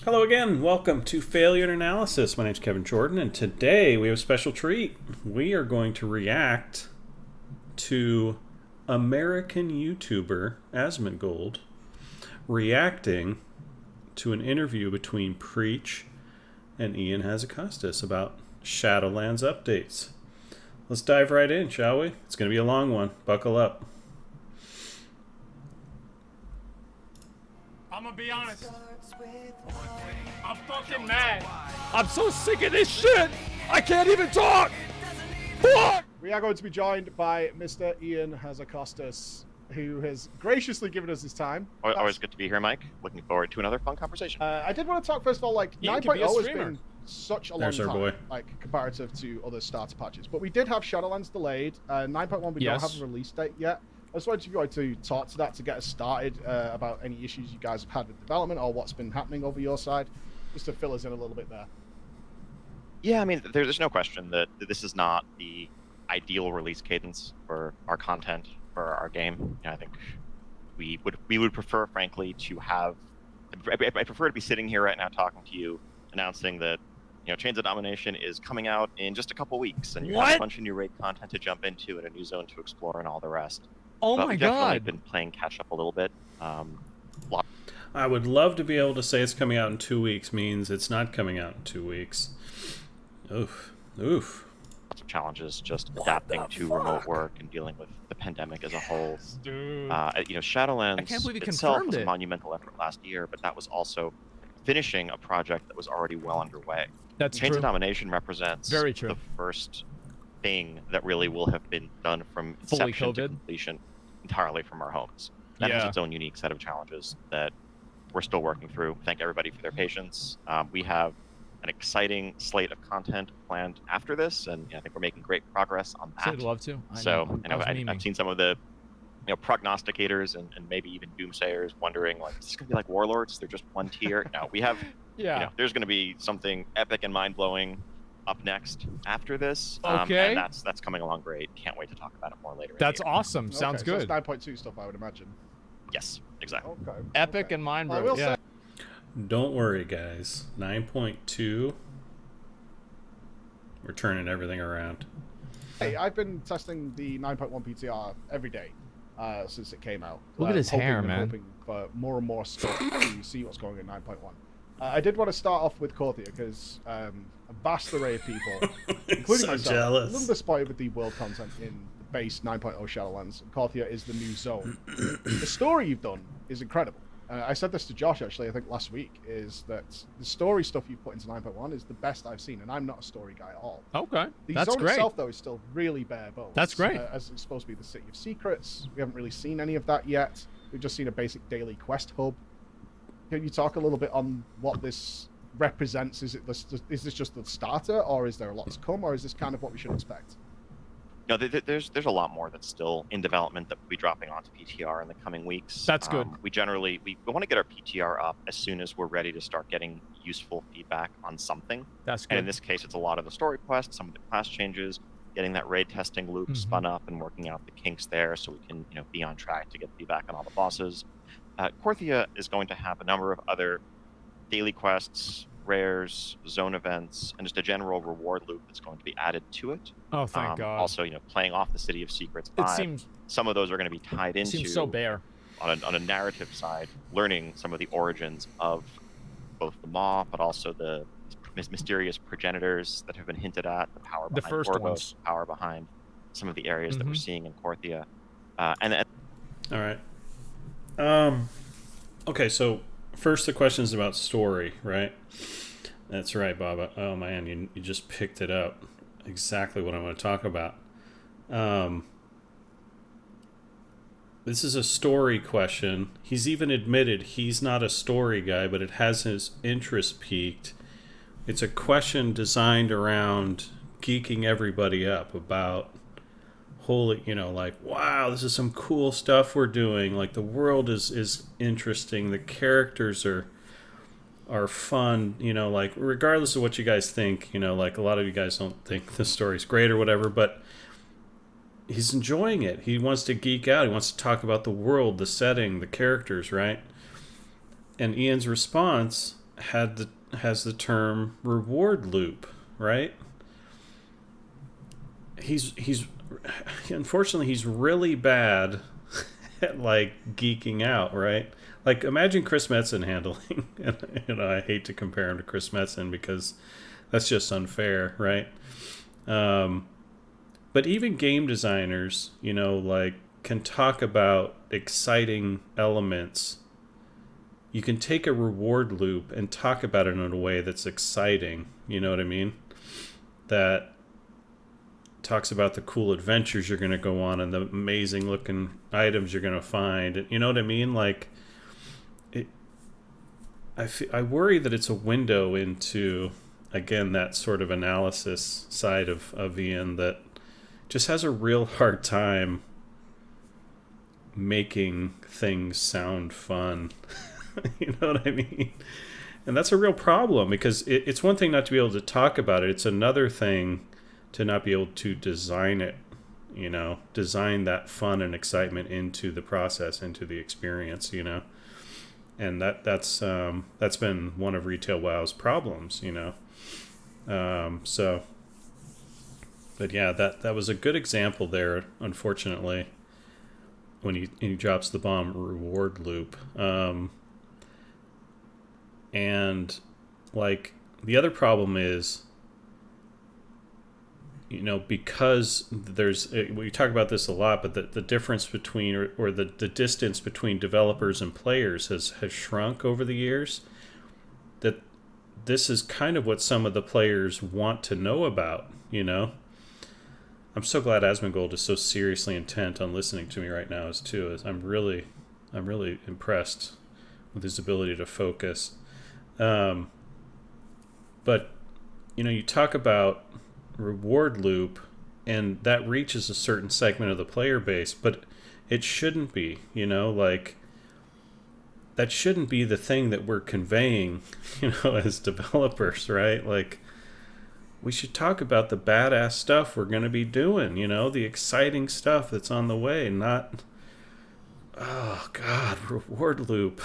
Hello again. Welcome to Failure and Analysis. My name's Kevin Jordan, and today we have a special treat. We are going to react to American YouTuber Asmongold reacting to an interview between Preach and Ian Hazzikostas about Shadowlands updates. Let's dive right in, shall we? It's going to be a long one. Buckle up. I'm gonna be honest. I'm fucking mad. I'm so sick of this shit. I can't even talk. Fuck! We are going to be joined by Mr. Ian Hazzikostas, who has graciously given us his time. Always good to be here, Mike. Looking forward to another fun conversation. I did want to talk, first of all, like, Ian 9.0 could be a has streamer. been such a long There's our time, boy. like, comparative to other starter patches. But we did have Shadowlands delayed. 9.1, we don't have a release date yet. I just wanted you to talk to that to get us started about any issues you guys have had with development or what's been happening over your side, just to fill us in a little bit there. Yeah, I mean, there's no question that this is not the ideal release cadence for our content, for our game. You know, I think we would prefer, frankly, to have. I prefer to be sitting here right now talking to you, announcing that Chains of Domination is coming out in just a couple weeks, and you have a bunch of new raid content to jump into and a new zone to explore and all the rest. Oh But my we've definitely god. been playing catch up a little bit. I would love to be able to say it's coming out in 2 weeks means it's not coming out in 2 weeks. Oof. Oof. Lots of challenges just adapting to remote work and dealing with the pandemic as a whole. Dude. Shadowlands I can't believe you itself confirmed was a it. monumental effort last year, but that was also finishing a project that was already well underway. That's Chains true. of Domination represents Very true. the first thing that really will have been done from Fully inception to COVID. completion entirely from our homes. That has Yeah. its own unique set of challenges that we're still working through. Thank everybody for their patience. We have an exciting slate of content planned after this, and I think we're making great progress on that. I'd love to. I've seen some of the prognosticators and maybe even doomsayers wondering, like, is this gonna be like Warlords? They're just one tier. No, we have there's gonna be something epic and mind-blowing up next after this. Okay. And that's coming along great. Can't wait to talk about it more later. That's in the year. awesome. Sounds Okay, so good. it's 9.2 stuff, I would imagine. Yes, exactly. Okay. Epic okay. and mind I blowing. will Yeah. say, Don't worry, guys. 9.2. We're turning everything around. hey, I've been testing the 9.1 PTR every day since it came out. Look at his hair, man. Hoping for more and more stuff to see what's going on in 9.1. I did want to start off with Korthia because a vast array of people, including So myself, jealous. a little disappointed with the world content in the base 9.0 Shadowlands. Korthia is the new zone. The story you've done is incredible. I said this to Josh, actually, I think last week, is that the story stuff you've put into 9.1 is the best I've seen, and I'm not a story guy at all. Okay. The That's zone great. itself, though, is still really bare bones. That's great. As it's supposed to be the City of Secrets. We haven't really seen any of that yet. We've just seen a basic daily quest hub. Can you talk a little bit on what this represents? Is this just the starter, or is there a lot to come, or is this kind of what we should expect? No, there's a lot more that's still in development that will be dropping onto PTR in the coming weeks. That's good. We want to get our PTR up as soon as we're ready to start getting useful feedback on something. That's And in good. this case, it's a lot of the story quests, some of the class changes, getting that raid testing loop spun up and working out the kinks there so we can be on track to get feedback on all the bosses. Korthia is going to have a number of other daily quests, rares, zone events, and just a general reward loop that's going to be added to it. Oh, thank God. Also, playing off the City of Secrets It 5, seems some of those are going to be tied it into seems so bare. on a narrative side, learning some of the origins of both the Maw, but also the mysterious progenitors that have been hinted at, the power The behind first Torghast, ones. power behind some of the areas that we're seeing in Korthia. And All right. Okay, so first the question's about story, right? That's right, Baba. Oh man, you just picked it up. Exactly what I want to talk about. This is a story question. He's even admitted he's not a story guy, but it has his interest piqued. It's a question designed around geeking everybody up about holy, like, wow, this is some cool stuff we're doing. Like, the world is interesting. The characters are fun, like, regardless of what you guys think, like, a lot of you guys don't think the story's great or whatever, but he's enjoying it. He wants to geek out. He wants to talk about the world, the setting, the characters, right? And Ian's response has the term reward loop, right? He's unfortunately he's really bad at like geeking out, right? Like imagine Chris Metzen handling, and I hate to compare him to Chris Metzen because that's just unfair, right? But even game designers, like can talk about exciting elements. You can take a reward loop and talk about it in a way that's exciting. You know what I mean? That talks about the cool adventures you're going to go on and the amazing looking items you're going to find. You know what I mean? Like, I worry that it's a window into, again, that sort of analysis side of Ian that just has a real hard time making things sound fun. You know what I mean? And that's a real problem because it's one thing not to be able to talk about it. It's another thing to not be able to design it, design that fun and excitement into the process, into the experience, And that's been one of Retail WoW's problems, So, but yeah, that was a good example there, unfortunately, when he drops the bomb reward loop. And like the other problem is, because we talk about this a lot, but the difference between or the distance between developers and players has shrunk over the years. That this is kind of what some of the players want to know about, I'm so glad Asmongold is so seriously intent on listening to me right now as I'm really impressed with his ability to focus. But you talk about reward loop and that reaches a certain segment of the player base, but it shouldn't be, like that shouldn't be the thing that we're conveying, as developers, right? Like we should talk about the badass stuff we're going to be doing, the exciting stuff that's on the way, not, oh God, reward loop.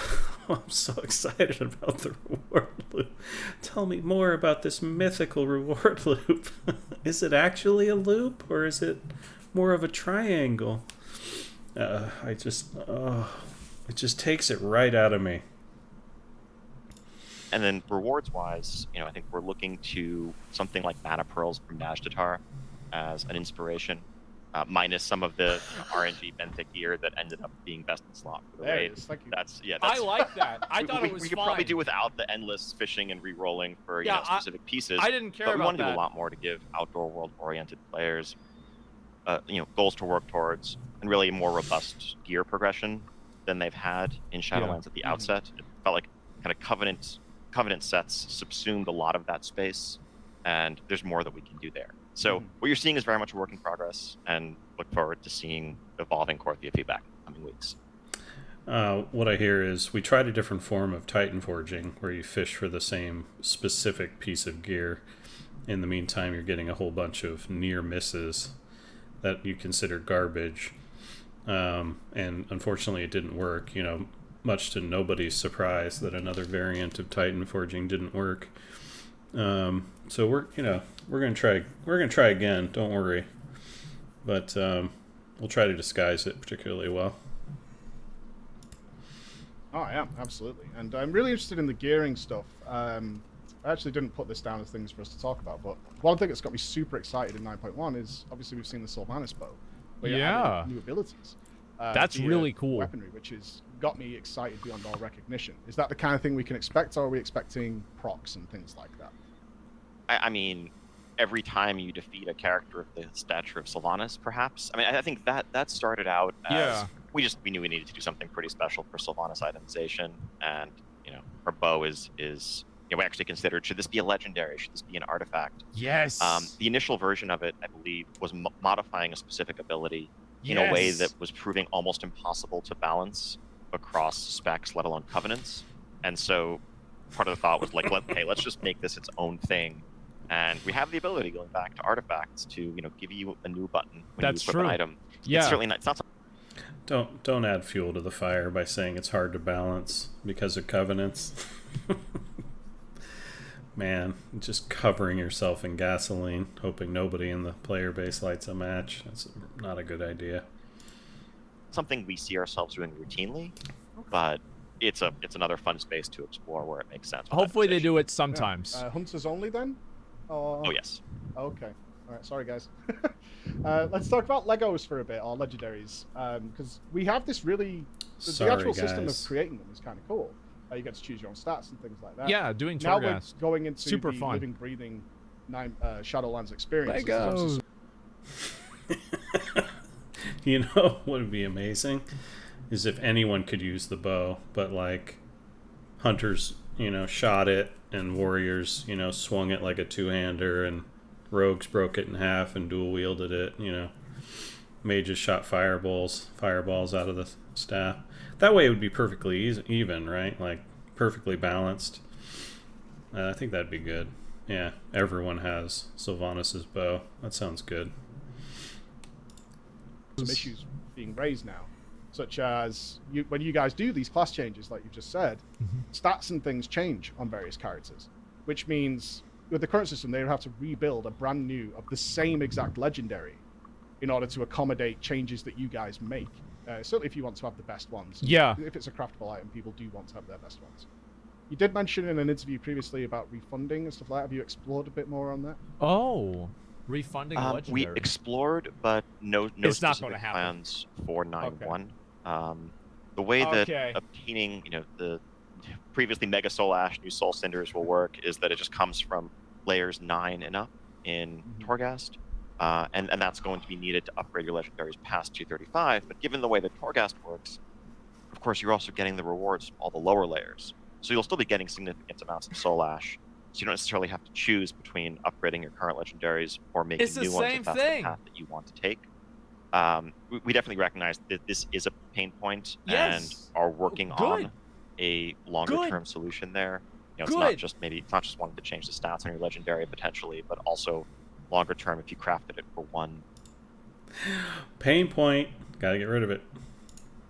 I'm so excited about the reward loop. Tell me more about this mythical reward loop. Is it actually a loop or is it more of a triangle? It just takes it right out of me. And then rewards-wise, I think we're looking to something like Mana Pearls from Mage Tower as an inspiration. Minus some of the RNG benthic gear that ended up being best in slot for the raid. That's I like that. I thought it was we could probably do without the endless fishing and re-rolling for specific pieces. I didn't care about that. But we want to do a lot more to give outdoor world-oriented players, goals to work towards, and really a more robust gear progression than they've had in Shadowlands at the outset. It felt like kind of Covenant sets subsumed a lot of that space, and there's more that we can do there. So what you're seeing is very much a work in progress, and look forward to seeing evolving Korthia feedback in the coming weeks. What I hear is we tried a different form of Titan forging where you fish for the same specific piece of gear. In the meantime, you're getting a whole bunch of near misses that you consider garbage. And unfortunately, it didn't work, much to nobody's surprise that another variant of Titan forging didn't work. So we're gonna try again. Don't worry, but we'll try to disguise it particularly well. Oh, I am absolutely, and I'm really interested in the gearing stuff. I actually didn't put this down as things for us to talk about, but one thing that's got me super excited in 9.1 is obviously we've seen the Sylvanas bow. Where you're adding new abilities. That's really cool. Weaponry, which has got me excited beyond all recognition. Is that the kind of thing we can expect, or are we expecting procs and things like that? I mean, every time you defeat a character of the stature of Sylvanas, perhaps. I mean, I think that started out as we knew we needed to do something pretty special for Sylvanas itemization, and her bow is we actually considered, should this be a legendary? Should this be an artifact? Yes. The initial version of it, I believe, was modifying a specific ability in a way that was proving almost impossible to balance across specs, let alone covenants. And so part of the thought was like, let's just make this its own thing. And we have the ability, going back to artifacts, to give you a new button when you equip an item. Yeah. It's certainly not. It's not. Don't add fuel to the fire by saying it's hard to balance because of covenants. man, just covering yourself in gasoline, hoping nobody in the player base lights a match. That's not a good idea. Something we see ourselves doing routinely, but it's another fun space to explore where it makes sense. Hopefully they do it sometimes. Yeah. Hunters only then? Oh yes. Okay. All right. Sorry, guys. Let's talk about Legos for a bit, or legendaries, because we have this really the actual system of creating them is kind of cool. You get to choose your own stats and things like that. Yeah, doing now Torghast. We're going into super the fun. living, breathing Shadowlands experience. Legos. You know what would be amazing is if anyone could use the bow, but like hunters, you know, shot it, and warriors, you know, swung it like a two-hander, and rogues broke it in half and dual wielded it. You know, mages shot fireballs out of the staff. That way it would be perfectly even, right? Like perfectly balanced. I think that'd be good. Yeah, everyone has Sylvanas' bow. That sounds good. Some issues being raised now, such as when you guys do these class changes, like you've just said, stats and things change on various characters, which means with the current system they would have to rebuild a brand new of the same exact legendary in order to accommodate changes that you guys make. Certainly if you want to have the best ones. Yeah. If it's a craftable item, people do want to have their best ones. You did mention in an interview previously about refunding and stuff like that. Have you explored a bit more on that? Oh, refunding a legendary. We explored, but no it's not specific gonna happen. plans for 9.1. Okay. The way that obtaining, you know, the previously Mega Soul Ash, new Soul Cinders will work is that it just comes from layers 9 and up in Torghast. And that's going to be needed to upgrade your legendaries past 235. But given the way that Torghast works, of course, you're also getting the rewards from all the lower layers. So you'll still be getting significant amounts of Soul Ash. So you don't necessarily have to choose between upgrading your current legendaries or making new ones if that's the path that you want to take. We definitely recognize that this is a pain point and are working on a longer-term solution there. You know, it's not just wanting to change the stats on your legendary potentially, but also longer term if you crafted it for one pain point, gotta get rid of it.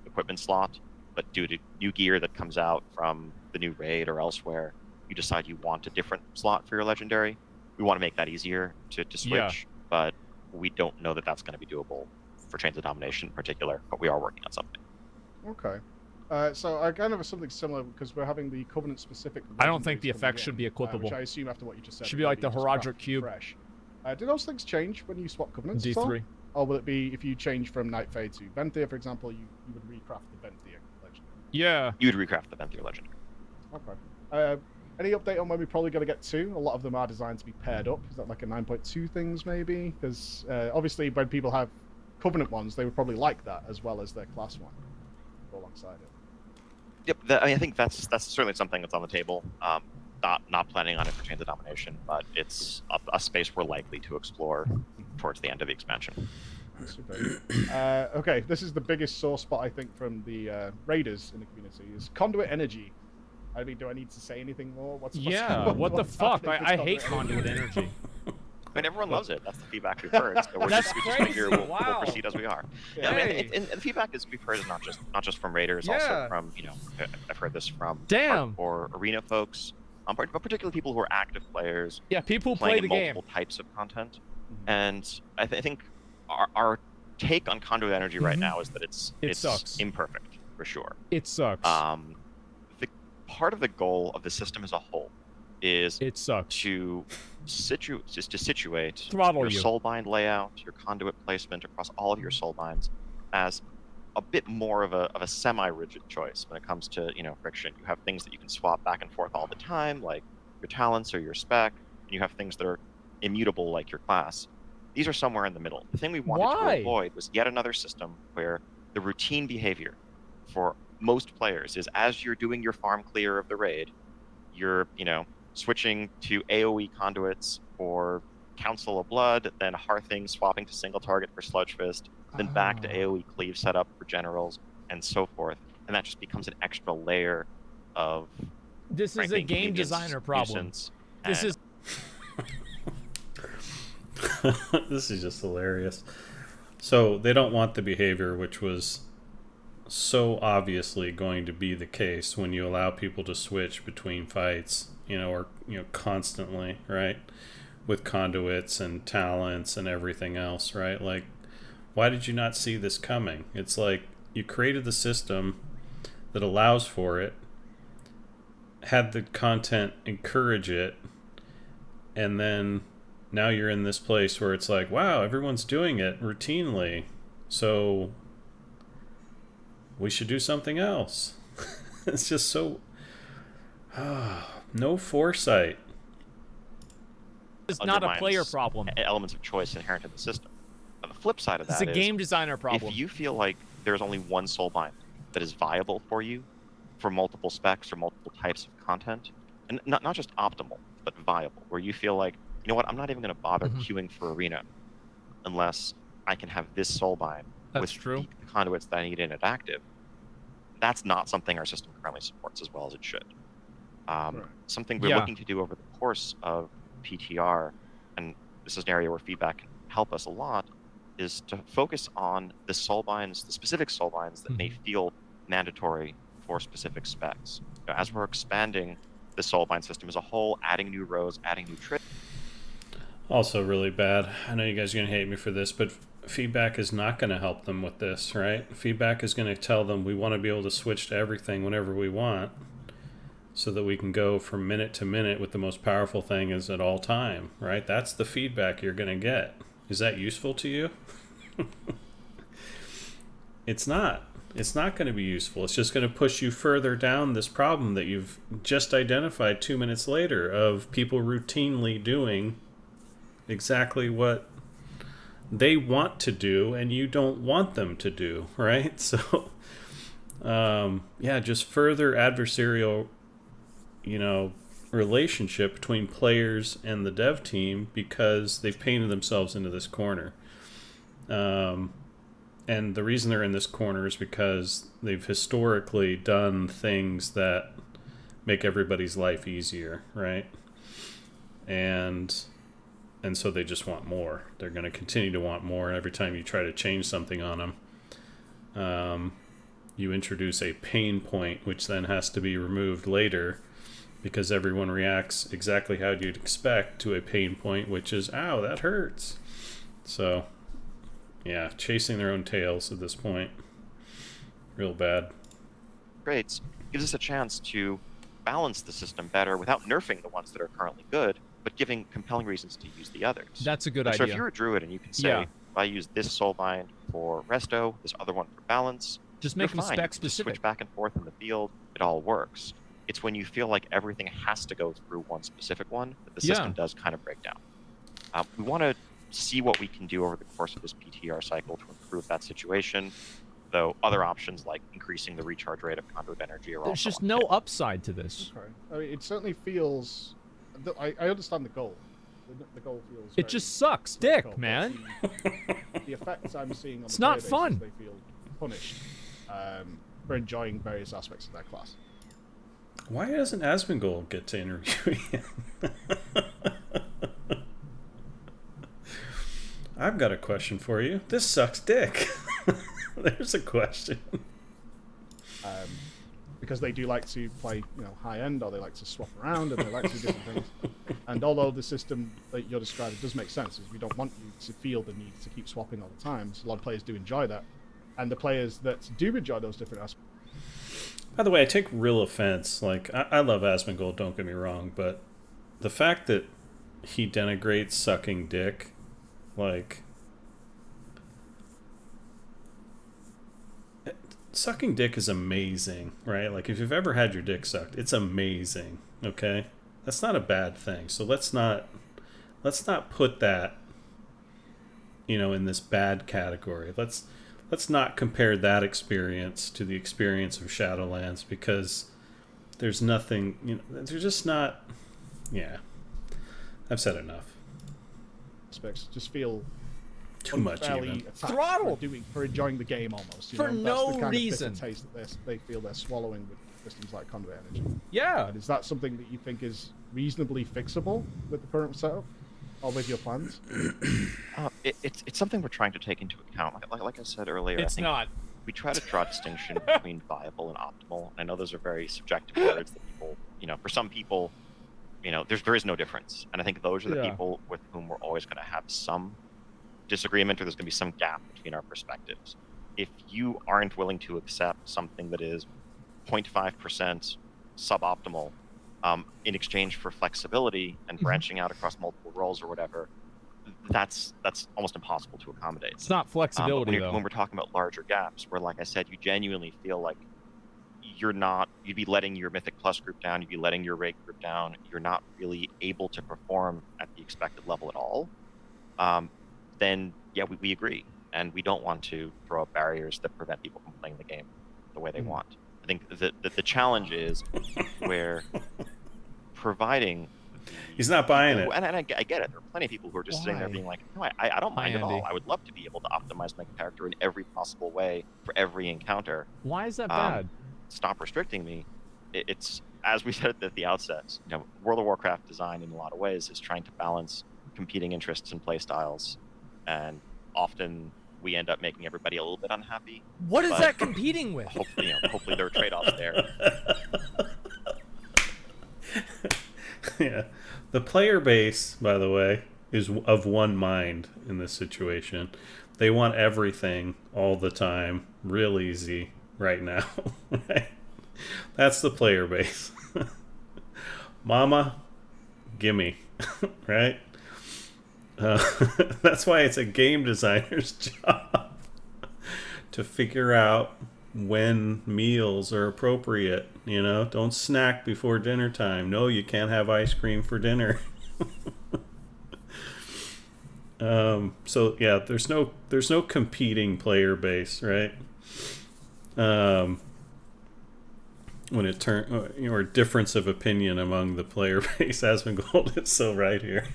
Equipment slot, but due to new gear that comes out from the new raid or elsewhere, you decide you want a different slot for your legendary. We want to make that easier to switch, but we don't know that that's going to be doable for Chains of Domination in particular, but we are working on something. Okay. So I kind of have something similar because we're having the Covenant specific. I don't think the effect should be equipable. Which I assume after what you just said. Should be like the Horadric Cube. Fresh. Do those things change when you swap Covenants? D3. Or will it be if you change from Night Fae to Venthir, for example, you would recraft the Venthir legendary? Yeah. You would recraft the Venthir legendary. Okay. Any update on when we're probably going to get to? A lot of them are designed to be paired up. Is that like a 9.2 things maybe? Because obviously when people have Covenant ones, they would probably like that as well as their class one alongside it. Yep, I think that's certainly something that's on the table. Not planning on it for Chains of Domination, but it's a space we're likely to explore towards the end of the expansion. Super. Okay, this is the biggest sore spot I think from the raiders in the community is Conduit energy. I mean, do I need to say anything more? What the fuck? I hate Conduit energy. I mean, everyone loves it. That's the feedback we've heard. So we're just here. We'll proceed as we are. Yeah, I mean, and the feedback is we've heard is not just from raiders, also from I've heard this from or arena folks, but particularly people who are active players. Yeah, people who play the multiple types of content, and I think our take on Conduit energy right now is that it sucks. Imperfect for sure. It sucks. The part of the goal of the system as a whole is it sucks to situate Throttle your soulbind layout, your conduit placement across all of your soulbinds as a bit more of a semi-rigid choice when it comes to friction. You have things that you can swap back and forth all the time, like your talents or your spec, and you have things that are immutable, like your class. These are somewhere in the middle. The thing we wanted to avoid was yet another system where the routine behavior for most players is as you're doing your farm clear of the raid, you're switching to AoE conduits for Council of Blood, then Hearthing swapping to single target for Sludge Fist, then back to AoE cleave setup for generals, and so forth. And that just becomes an extra layer of this is a game designer problem. This is this is just hilarious. So they don't want the behavior which was so obviously going to be the case when you allow people to switch between fights, or constantly, right? With conduits and talents and everything else, right? Like, why did you not see this coming? It's like you created the system that allows for it, had the content encourage it, and then now you're in this place where it's like, wow, everyone's doing it routinely, so we should do something else. It's just so no foresight. It's not a player problem. Elements of choice inherent in the system. On the flip side of that, it's a game designer problem. If you feel like there's only one soulbind that is viable for you, for multiple specs or multiple types of content, and not just optimal, but viable, where you feel like, you know what, I'm not even going to bother queuing for Arena unless I can have this soulbind with the conduits that I need in it active. That's not something our system currently supports as well as it should. Something we're looking to do over the course of PTR, and this is an area where feedback can help us a lot, is to focus on the soulbinds, the specific soulbinds that may feel mandatory for specific specs. As we're expanding the soulbind system as a whole, adding new rows, adding new tricks. Also really bad. I know you guys are going to hate me for this, but feedback is not going to help them with this, right? Feedback is going to tell them we want to be able to switch to everything whenever we want, so that we can go from minute to minute with the most powerful thing is at all time, right? That's the feedback you're going to get. Is that useful to you? It's not. It's not going to be useful. It's just going to push you further down this problem that you've just identified 2 minutes later of people routinely doing exactly what they want to do and you don't want them to do, right? So, just further adversarial, relationship between players and the dev team because they've painted themselves into this corner. And the reason they're in this corner is because they've historically done things that make everybody's life easier, right? And so they just want more. They're going to continue to want more. And every time you try to change something on them, you introduce a pain point, which then has to be removed later because everyone reacts exactly how you'd expect to a pain point, which is, ow, that hurts. So, yeah, chasing their own tails at this point. Real bad. Great. Gives us a chance to balance the system better without nerfing the ones that are currently good, but giving compelling reasons to use the others. That's a good idea. So if you're a druid and you can say, if I use this soulbind for resto, this other one for balance, just make them spec specific. Switch back and forth in the field, it all works. It's when you feel like everything has to go through one specific one that the system does kind of break down. We want to see what we can do over the course of this PTR cycle to improve that situation, though other options like increasing the recharge rate of conduit energy are There's just no upside to this. Okay. I mean, it certainly feels... I understand the goal. The goal feels... It just sucks dick, man. The effects I'm seeing on it's not fun. They feel punished for enjoying various aspects of their class. Why doesn't Asmongold get to interview him? I've got a question for you. This sucks dick. There's a question. Because they do like to play, high end, or they like to swap around, and they like to do different things. And although the system that you're describing does make sense, is we don't want you to feel the need to keep swapping all the time. So a lot of players do enjoy that, and the players that do enjoy those different aspects. By the way, I take real offense. Like, I love Asmongold, don't get me wrong, but the fact that he denigrates sucking dick, like, sucking dick is amazing, right? Like, if you've ever had your dick sucked, it's amazing, okay? That's not a bad thing. So let's not put that, in this bad category. Let's not compare that experience to the experience of Shadowlands, because there's nothing, they're just not, I've said enough. Aspects just feel too much even. Throttle for enjoying the game almost. For no that's the kind reason. Of taste that they feel they're swallowing with systems like Conduit Energy. Yeah. And is that something that you think is reasonably fixable with the current setup, or with your plans? It's something we're trying to take into account. Like I said earlier, it's not. We try to draw a distinction between viable and optimal. I know those are very subjective words that people, for some people, there is no difference. And I think those are the people with whom we're always going to have some disagreement, or there's going to be some gap between our perspectives. If you aren't willing to accept something that is 0.5% suboptimal in exchange for flexibility and branching out across multiple roles or whatever, that's almost impossible to accommodate. It's not flexibility, when we're talking about larger gaps, where, like I said, you genuinely feel like you'd be letting your Mythic Plus group down, you'd be letting your Rake group down, you're not really able to perform at the expected level at all, then yeah, we agree. And we don't want to throw up barriers that prevent people from playing the game the way they want. I think that the challenge is where providing... He's not buying it. And I get it. There are plenty of people who are just sitting there being like, no, I don't mind at all. I would love to be able to optimize my character in every possible way for every encounter. Why is that bad? Stop restricting me. It's, as we said at the outset, World of Warcraft design in a lot of ways is trying to balance competing interests and play styles, and often we end up making everybody a little bit unhappy. What is that competing with? Hopefully there are trade-offs there. Yeah. The player base, by the way, is of one mind in this situation. They want everything all the time, real easy right now. Right? That's the player base. Mama, gimme. Right? That's why it's a game designer's job to figure out when meals are appropriate. Don't snack before dinner time. No, you can't have ice cream for dinner. So yeah, there's no competing player base, right? When it or difference of opinion among the player base. Asmongold is so right here.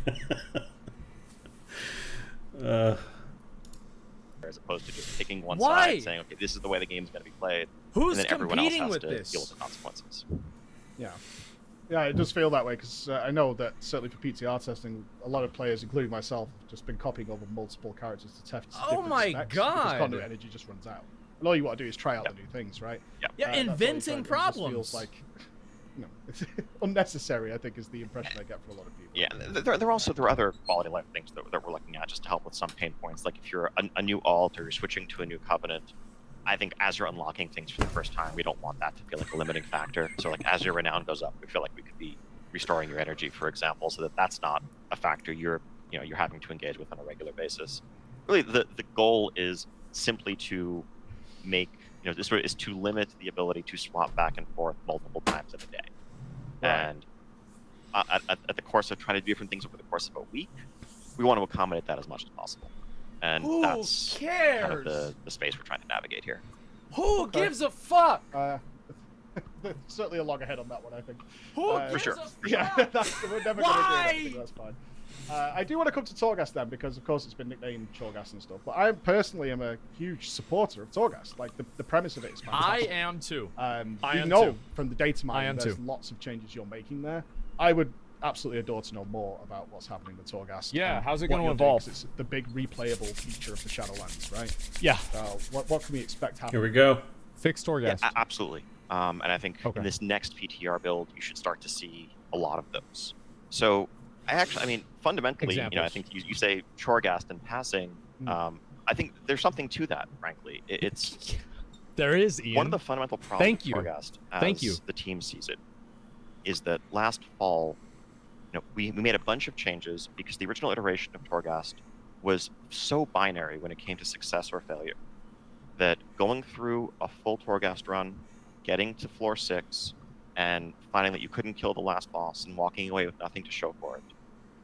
As opposed to just picking one side and saying, okay, this is the way the game's going to be played. Who's and then everyone else has with to this? deal with the consequences. Yeah, it does feel that way, because I know that certainly for PTR testing, a lot of players, including myself, have just been copying over multiple characters to test different specs, because Conduit energy just runs out. And all you want to do is try out the new things, right? Yeah, inventing problems. It feels like, it's unnecessary, I think, is the impression I get from a lot of people. Yeah, there are other quality of life things that we're looking at just to help with some pain points. Like if you're a new alt or you're switching to a new covenant, I think as you're unlocking things for the first time, we don't want that to feel like a limiting factor. So like as your renown goes up, we feel like we could be restoring your energy, for example, so that's not a factor you're having to engage with on a regular basis. Really, the goal is simply to make this is to limit the ability to swap back and forth multiple times in a day. Right. And at the course of trying to do different things over the course of a week, we want to accommodate that as much as possible. And that's kind of the space we're trying to navigate here. Who gives a fuck? There's certainly a log ahead on that one, I think. Who gives a fuck? Yeah, we're never going to do that. That's fine. I do want to come to Torghast then, because of course it's been nicknamed Torghast and stuff. But I personally am a huge supporter of Torghast. Like the premise of it is fantastic. I am too. We know from the data mining there's lots of changes you're making there. I would absolutely adore to know more about what's happening with Torghast. Yeah, how's it going to evolve? It's the big replayable feature of the Shadowlands, right? Yeah. So what can we expect happening? Here we go. Fix Torghast. Yeah, absolutely. And I think in this next PTR build, you should start to see a lot of those. So fundamentally, I think you say Torghast in passing. I think there's something to that, frankly. It's there is, Ian. One of the fundamental problems with Torghast, as the team sees it, is that last fall, we made a bunch of changes because the original iteration of Torghast was so binary when it came to success or failure that going through a full Torghast run, getting to floor 6, and finding that you couldn't kill the last boss and walking away with nothing to show for it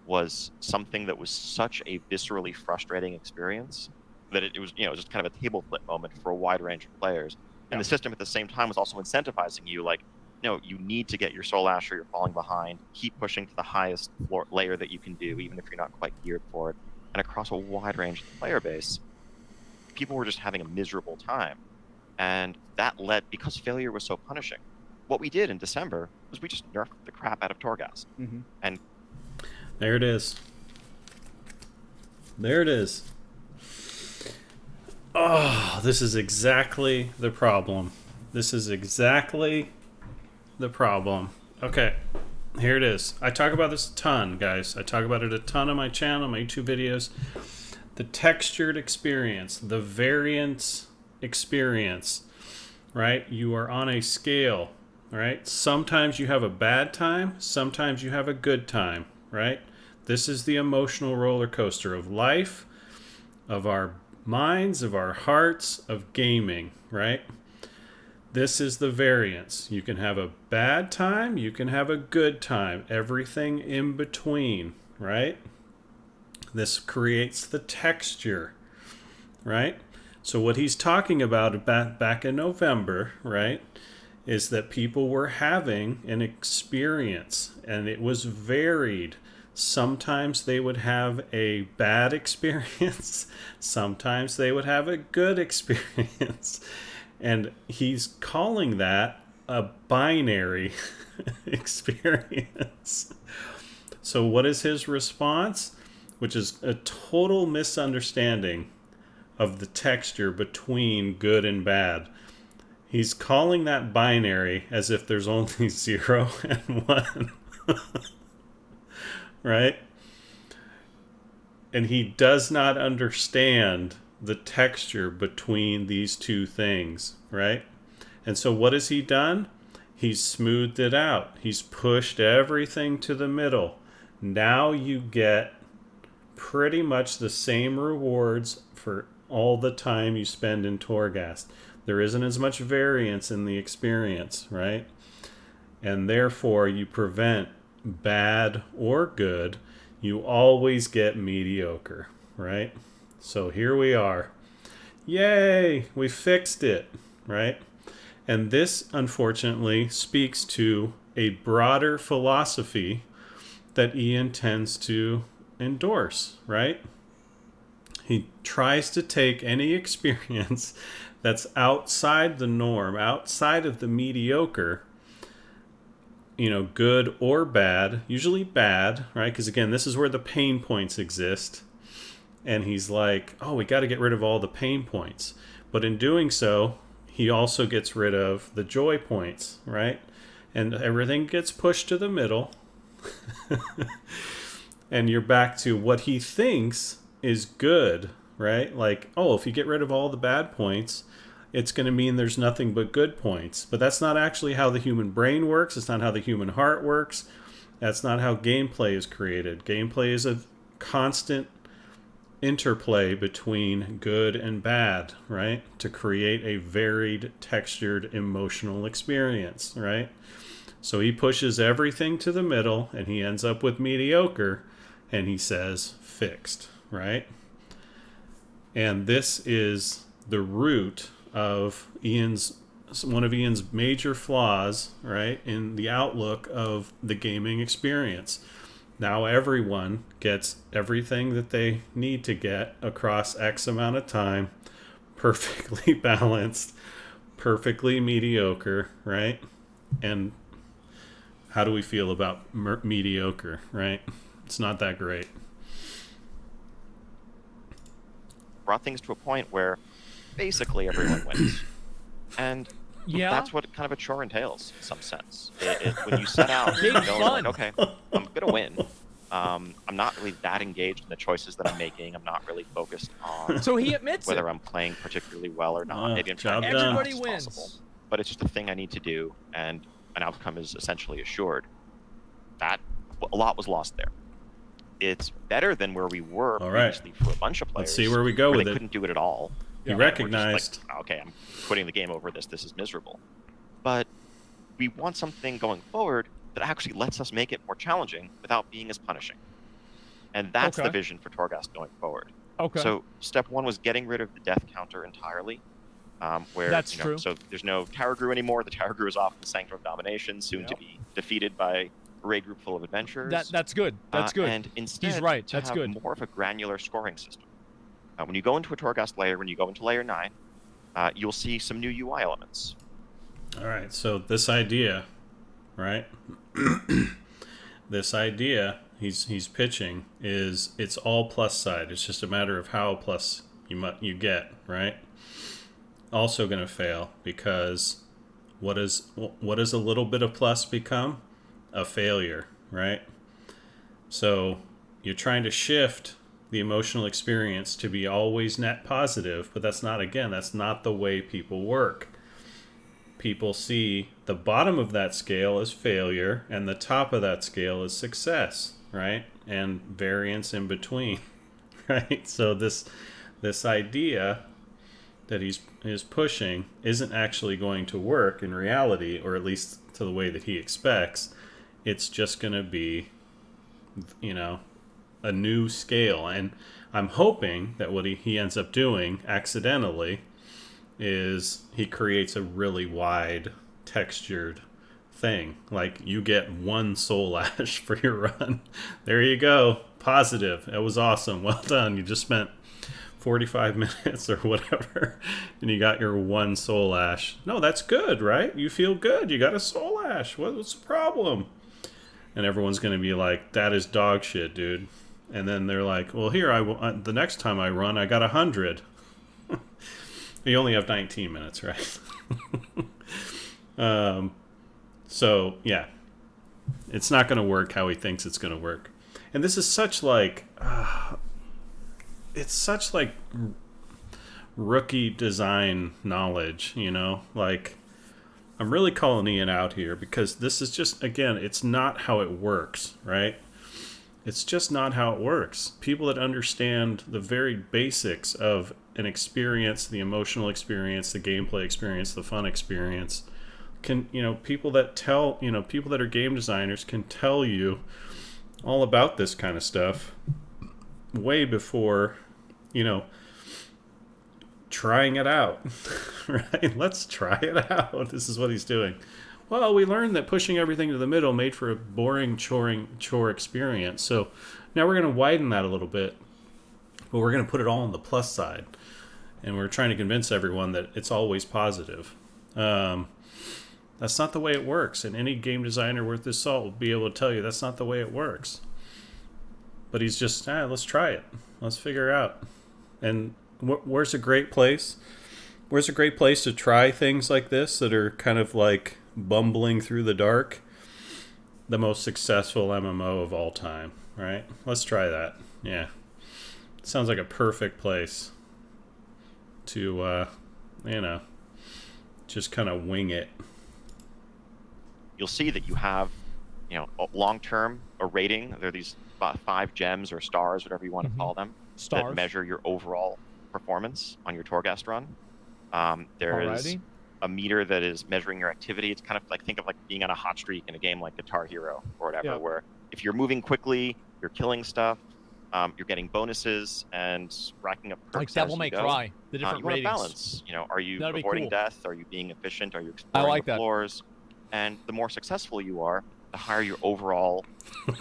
was something that was such a viscerally frustrating experience that it was just kind of a table flip moment for a wide range of players. And the system at the same time was also incentivizing you, like, no, you need to get your Soul Asher, you're falling behind, keep pushing to the highest layer that you can do, even if you're not quite geared for it. And across a wide range of the player base, people were just having a miserable time. And that led, because failure was so punishing, what we did in December was we just nerfed the crap out of Torghast. And there it is. There it is. Oh, this is exactly the problem. This is exactly the problem. Okay. Here it is. I talk about this a ton, guys. I talk about it a ton on my channel, my YouTube videos. The textured experience, the variance experience, right? You are on a scale, right? Sometimes you have a bad time, sometimes you have a good time, right? This is the emotional roller coaster of life, of our minds, of our hearts, of gaming, right? This is the variance. You can have a bad time, you can have a good time, everything in between, right? This creates the texture, right? So what he's talking about back in November, right, is that people were having an experience and it was varied. Sometimes they would have a bad experience, sometimes they would have a good experience. And he's calling that a binary experience. So what is his response? Which is a total misunderstanding of the texture between good and bad. He's calling that binary as if there's only 0 and 1. Right? And he does not understand the texture between these two things, right? And so what has he done? He's smoothed it out. He's pushed everything to the middle. Now you get pretty much the same rewards for all the time you spend in Torghast. There isn't as much variance in the experience, right? And therefore you prevent bad or good. You always get mediocre, right? So here we are. Yay, we fixed it, right? And this, unfortunately, speaks to a broader philosophy that Ian tends to endorse, right? He tries to take any experience that's outside the norm, outside of the mediocre, good or bad, usually bad, right? Because again, this is where the pain points exist. And he's like, oh, we got to get rid of all the pain points. But in doing so, he also gets rid of the joy points, right? And everything gets pushed to the middle. And you're back to what he thinks is good, right? Like, oh, if you get rid of all the bad points, it's going to mean there's nothing but good points. But that's not actually how the human brain works. It's not how the human heart works. That's not how gameplay is created. Gameplay is a constant interplay between good and bad, right? To create a varied, textured, emotional experience, right? So he pushes everything to the middle and he ends up with mediocre and he says fixed, right? And this is the root of one of Ian's major flaws, right, in the outlook of the gaming experience. Now everyone gets everything that they need to get across X amount of time, perfectly balanced, perfectly mediocre, right? And how do we feel about mediocre, right? It's not that great. Brought things to a point where basically everyone wins. And that's what kind of a chore entails in some sense. When you set out, you know, like, okay, I'm going to win. I'm not really that engaged in the choices that I'm making. I'm not really focused on so he admits whether I'm playing particularly well or not. Maybe I'm trying to everybody as wins. Possible. But it's just a thing I need to do, and an outcome is essentially assured. That a lot was lost there. It's better than where we were previously for a bunch of players. Let's see where we go with they it. Couldn't do it at all. You recognized. Like, okay, I'm quitting the game over this. This is miserable. But we want something going forward that actually lets us make it more challenging without being as punishing. And that's the vision for Torghast going forward. Okay. So step one was getting rid of the death counter entirely. Where that's true. So there's no Tower Grew anymore. The Tower Grew is off in the Sanctum of Domination, soon to be defeated by a raid group full of adventurers. That's good. That's good. And instead, he's right. To that's have good. more of a granular scoring system. When you go into a Torghast layer, when you go into layer 9, you'll see some new UI elements. All right, so this idea, right? This idea he's pitching is it's all plus side. It's just a matter of how plus you get, right? Also going to fail because what does a little bit of plus become? a failure, right? So you're trying to shift the emotional experience to be always net positive, but that's not the way people work. People see the bottom of that scale as failure and the top of that scale as success, right? And variance in between, right? So this idea that he's pushing isn't actually going to work in reality, or at least to the way that he expects. It's just going to be, a new scale. And I'm hoping that what he ends up doing accidentally is he creates a really wide textured thing. Like, you get 1 soul ash for your run. There you go. Positive. That was awesome. Well done. You just spent 45 minutes or whatever, and you got your 1 soul ash. No, that's good, right? You feel good. You got a soul ash. What's the problem? And everyone's going to be like, that is dog shit, dude. And then they're like, well, here, the next time I run, I got 100. You only have 19 minutes, right? So, yeah. It's not going to work how he thinks it's going to work. And this is such it's such rookie design knowledge, Like, I'm really calling Ian out here because this is just, again, it's not how it works, right? It's just not how it works. People that understand the very basics of an experience, the emotional experience, the gameplay experience, the fun experience, can, people that people that are game designers can tell you all about this kind of stuff way before, trying it out, right? Let's try it out. This is what he's doing. Well, we learned that pushing everything to the middle made for a boring chore experience. So now we're going to widen that a little bit, but we're going to put it all on the plus side. And we're trying to convince everyone that it's always positive. That's not the way it works. And any game designer worth his salt will be able to tell you that's not the way it works. But he's just, let's try it. Let's figure it out. And where's a great place? Where's a great place to try things like this that are kind of like bumbling through the dark? The most successful MMO of all time, right? Let's try that. Yeah. Sounds like a perfect place to, just kind of wing it. You'll see that you have, long-term, a rating. There are these 5 gems or stars, whatever you want to call them, that measure your overall performance on your Torghast run. There is a meter that is measuring your activity. It's kind of like, think of like being on a hot streak in a game like Guitar Hero or whatever, where if you're moving quickly, you're killing stuff, you're getting bonuses and racking up perks like Devil May Cry, the different you want to ratings. balance. Are you avoiding death? Are you being efficient? Are you exploring I like the floors? And the more successful you are, the higher your overall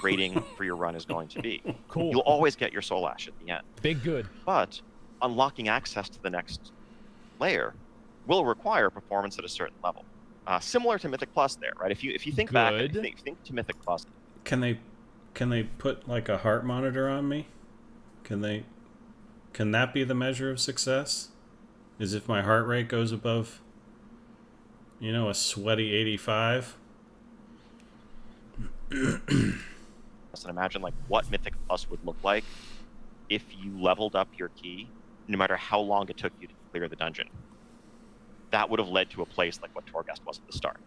rating for your run is going to be. Cool. You'll always get your soul ash at the end. Big good. But unlocking access to the next layer will require performance at a certain level. Similar to Mythic Plus there, right? If you think back, if you think to Mythic Plus. Can they put like a heart monitor on me? Can that be the measure of success? Is if my heart rate goes above, a sweaty 85? And imagine like what Mythic Plus would look like if you leveled up your key, no matter how long it took you to clear the dungeon. That would have led to a place like what Torghast was at the start,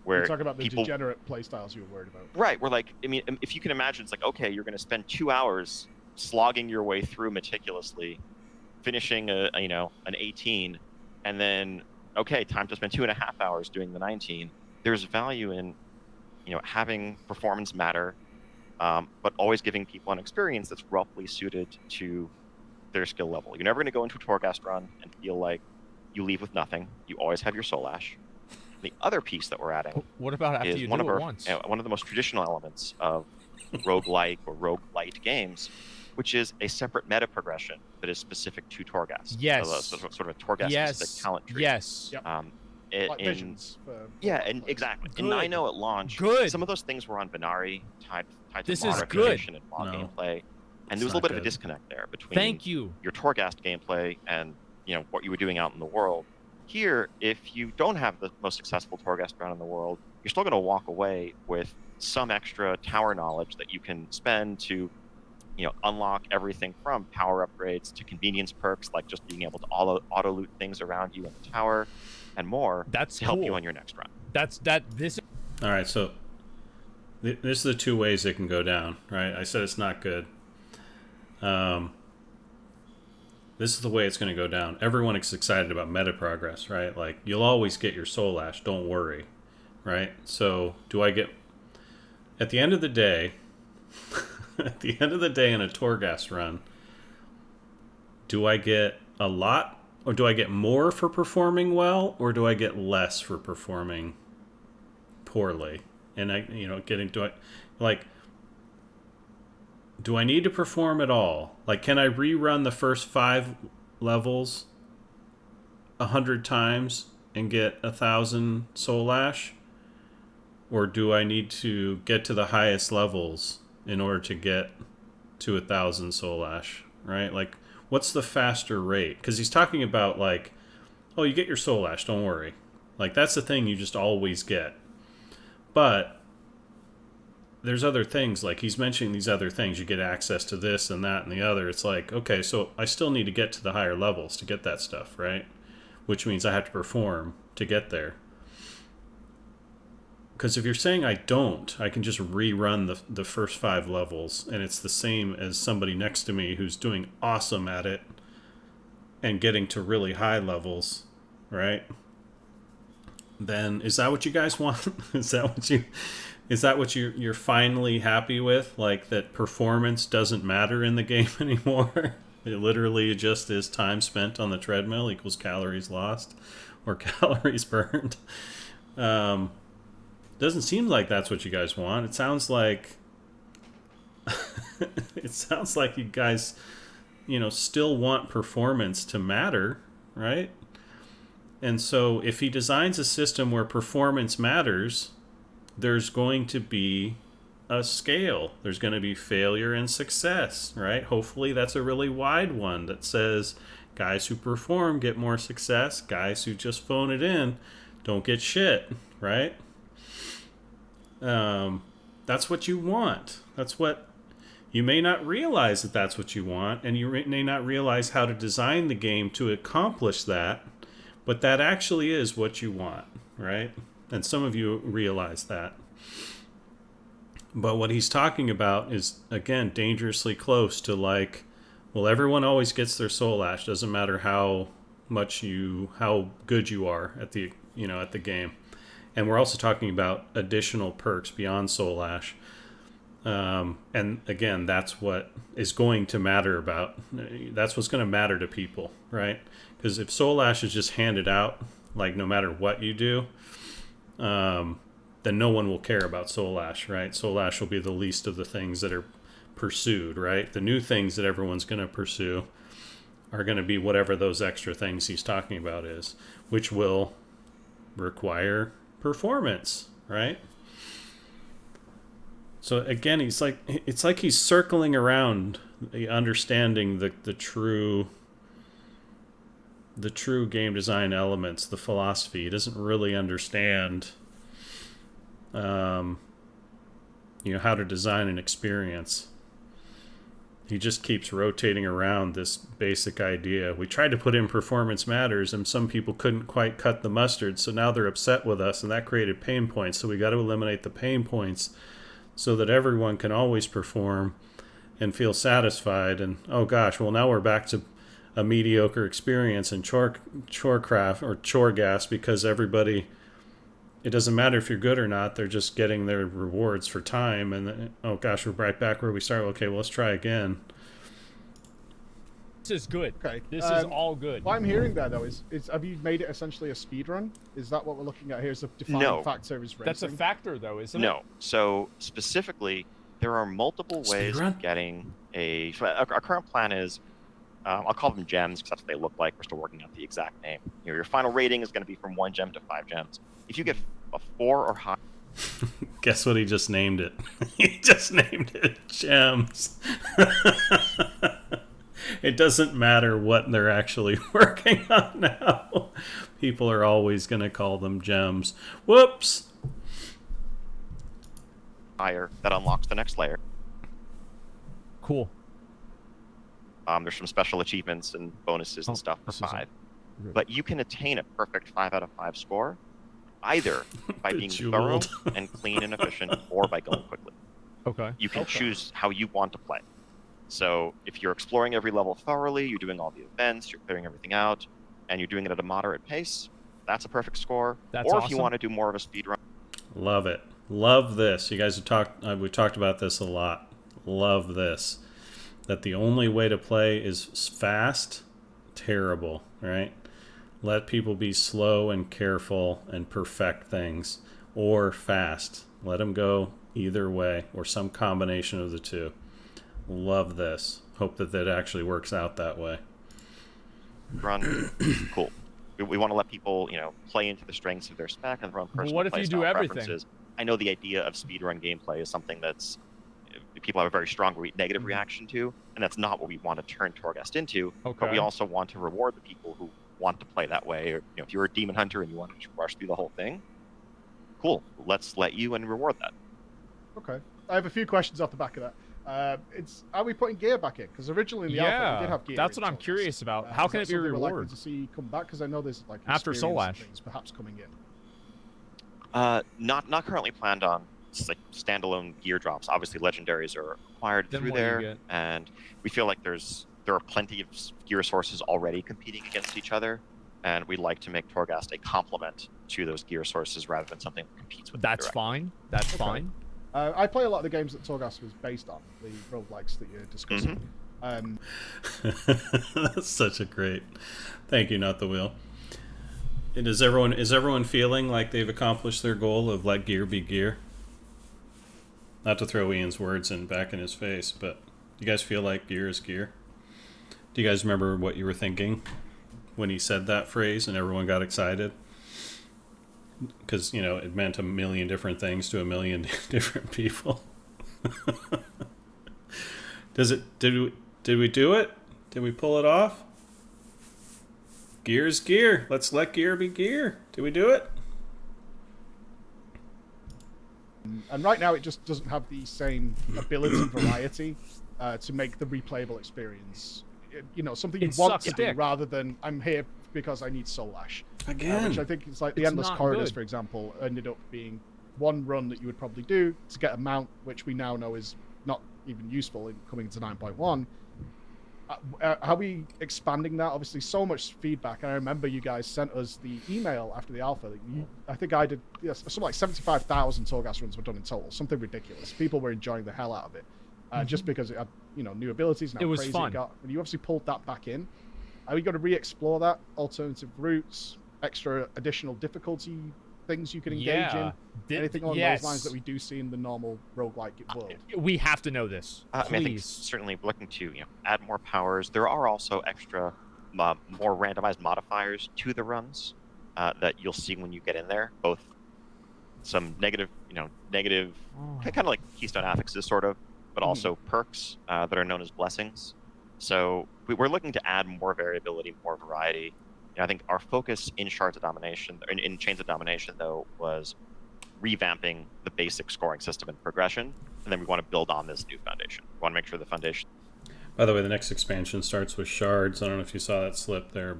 where you're talking about the degenerate playstyles you were worried about. Right. Where if you can imagine, it's like, okay, you're going to spend 2 hours slogging your way through meticulously, finishing an 18, and then okay, time to spend 2.5 hours doing the 19. There's value in having performance matter, but always giving people an experience that's roughly suited to their skill level. You're never going to go into a Torghast run and feel like you leave with nothing. You always have your soul ash. The other piece that we're adding what about after is you one do of it once? One of the most traditional elements of roguelike or roguelite games, which is a separate meta progression that is specific to Torghast. Yes. So sort of a Torghast-specific talent tree. Yes. Yep. Like visions and exactly. Good. And I know at launch, some of those things were on Binary, tied to This mod is reputation and mod No. gameplay. And there was It's a little bit not of a good. disconnect there between Thank you. your Torghast gameplay and what you were doing out in the world. Here, if you don't have the most successful Torghast run in the world, you're still going to walk away with some extra tower knowledge that you can spend to, unlock everything from power upgrades to convenience perks, like just being able to auto loot things around you in the tower and more. That's to help you cool. on your next run. This. All right, so this are the two ways it can go down, right? I said it's not good. This is the way it's going to go down. Everyone is excited about meta progress, right? Like, you'll always get your soul ash, don't worry, right? So do I get, at the end of the day, at the end of the day in a Torghast run, do I get a lot, or do I get more for performing well, or do I get less for performing poorly? And do I need to perform at all? Like, can I rerun the first 5 levels 100 times and get 1,000 soul ash? Or do I need to get to the highest levels in order to get to 1,000 soul ash, right? Like, what's the faster rate? Because he's talking about, like, oh, you get your soul ash, don't worry. Like, that's the thing you just always get. But there's other things, like he's mentioning these other things. You get access to this and that and the other. It's like, okay, so I still need to get to the higher levels to get that stuff, right? Which means I have to perform to get there. Because if you're saying I don't, I can just rerun the first 5 levels, and it's the same as somebody next to me who's doing awesome at it and getting to really high levels, right? Then is that what you guys want? Is that what you're finally happy with? Like, that performance doesn't matter in the game anymore? It literally just is time spent on the treadmill equals calories lost or calories burned. Doesn't seem like that's what you guys want. It sounds like you guys, still want performance to matter, right? And so if he designs a system where performance matters, there's going to be a scale. There's going to be failure and success, right? Hopefully that's a really wide one that says guys who perform get more success, guys who just phone it in don't get shit, right? That's what you want. That's what you may not realize that's what you want, and you may not realize how to design the game to accomplish that, but that actually is what you want, right? And some of you realize that. But what he's talking about is, again, dangerously close to, like, well, everyone always gets their soul ash. Doesn't matter how good you are at the game. And we're also talking about additional perks beyond soul ash. And again, that's what is going to matter that's what's going to matter to people, right? Because if soul ash is just handed out, like, no matter what you do, then no one will care about soul ash, right? Soul ash will be the least of the things that are pursued, right? The new things that everyone's going to pursue are going to be whatever those extra things he's talking about is, which will require performance, right? So again, it's like he's circling around understanding the true game design elements, the philosophy. He doesn't really understand how to design an experience. He just keeps rotating around this basic idea. We tried to put in performance matters, and some people couldn't quite cut the mustard, so now they're upset with us, and that created pain points. So we got to eliminate the pain points so that everyone can always perform and feel satisfied. And oh gosh, well, now we're back to a mediocre experience in Chorecraft or Torghast, because everybody, it doesn't matter if you're good or not, they're just getting their rewards for time, and then, oh gosh, we're right back where we started. Okay, well, let's try again. This is good. Okay. This is all good. What I'm hearing there, though, is have you made it essentially a speed run? Is that what we're looking at here? Is the defining factor is racing? That's a factor, though, isn't it? No. So specifically, there are multiple ways of getting our current plan is, I'll call them gems because that's what they look like. We're still working out the exact name. Your final rating is going to be from 1 gem to 5 gems. If you get a 4 or higher... Guess what he just named it? He just named it gems. It doesn't matter what they're actually working on now. People are always going to call them gems. Whoops. higher that unlocks the next layer. Cool. There's some special achievements and bonuses and stuff for 5. But you can attain a perfect 5 out of 5 score either by being thorough and clean and efficient, or by going quickly. Okay. You can choose how you want to play. So if you're exploring every level thoroughly, you're doing all the events, you're clearing everything out, and you're doing it at a moderate pace, that's a perfect score. That's or awesome. if you want to do more of a speed run. Love it. Love this. You guys have talked. We talked about this a lot. Love this. That the only way to play is fast. Terrible, right? Let people be slow and careful and perfect things, or fast. Let them go either way, or some combination of the two. Love this. Hope that that actually works out that way. Run, cool. We want to let people, play into the strengths of their spec and their own personal What if you do everything? preferences. I know the idea of speedrun gameplay is something that's people have a very strong negative reaction to, and that's not what we want to turn Torghast into. Okay. But we also want to reward the people who want to play that way. Or, if you're a demon hunter and you want to just rush through the whole thing, cool. Let's let you and reward that. Okay. I have a few questions off the back of that. Are we putting gear back in? Because originally in the alpha we did have gear. That's in what I'm Torghast. curious about. How can it be We're likely rewarded? to see come back? Because I know there's like After Soul experience Ash. things perhaps coming in. Not currently planned on standalone gear drops. Obviously, legendaries are acquired Then through what do you there, get? and we feel like there are plenty of gear sources already competing against each other, and we'd like to make Torghast a complement to those gear sources rather than something that competes with them That's directly. fine. That's fine. I play a lot of the games that Torghast was based on, the roguelikes that you're discussing. That's such a great. Thank you, not the wheel. And is everyone feeling like they've accomplished their goal of let gear be gear? Not to throw Ian's words back in his face, but you guys feel like gear is gear? Do you guys remember what you were thinking when he said that phrase and everyone got excited? Because, it meant a million different things to a million different people. Did we do it? Did we pull it off? Gear is gear. Let's let gear be gear. Did we do it? And right now it just doesn't have the same ability variety to make the replayable experience. Something you It want sucks to do dick. rather than I'm here because I need Soul Ash. Again. Which I think is like the It's Endless not Corridors, good. for example, ended up being one run that you would probably do to get a mount, which we now know is not even useful in coming into 9.1. Are we expanding that? Obviously, so much feedback. I remember you guys sent us the email after the alpha. I think I did something like 75,000 Torghast runs were done in total. Something ridiculous. People were enjoying the hell out of it, just because it had new abilities. And how It was crazy fun. It got. And you obviously pulled that back in. Are we going to re-explore that? Alternative routes, extra additional difficulty things you can engage in? Anything along those lines that we do see in the normal roguelike world? We have to know this. I think Please. certainly looking to add more powers. There are also extra, more randomized modifiers to the runs that you'll see when you get in there. Both some negative, kind of like Keystone Affixes, sort of, but also perks that are known as blessings. So we're looking to add more variability, more variety. I think our focus in Shards of Domination, in Chains of Domination, though, was revamping the basic scoring system and progression, and then we want to build on this new foundation. We want to make sure the foundation. By the way, the next expansion starts with shards. I don't know if you saw that slip there,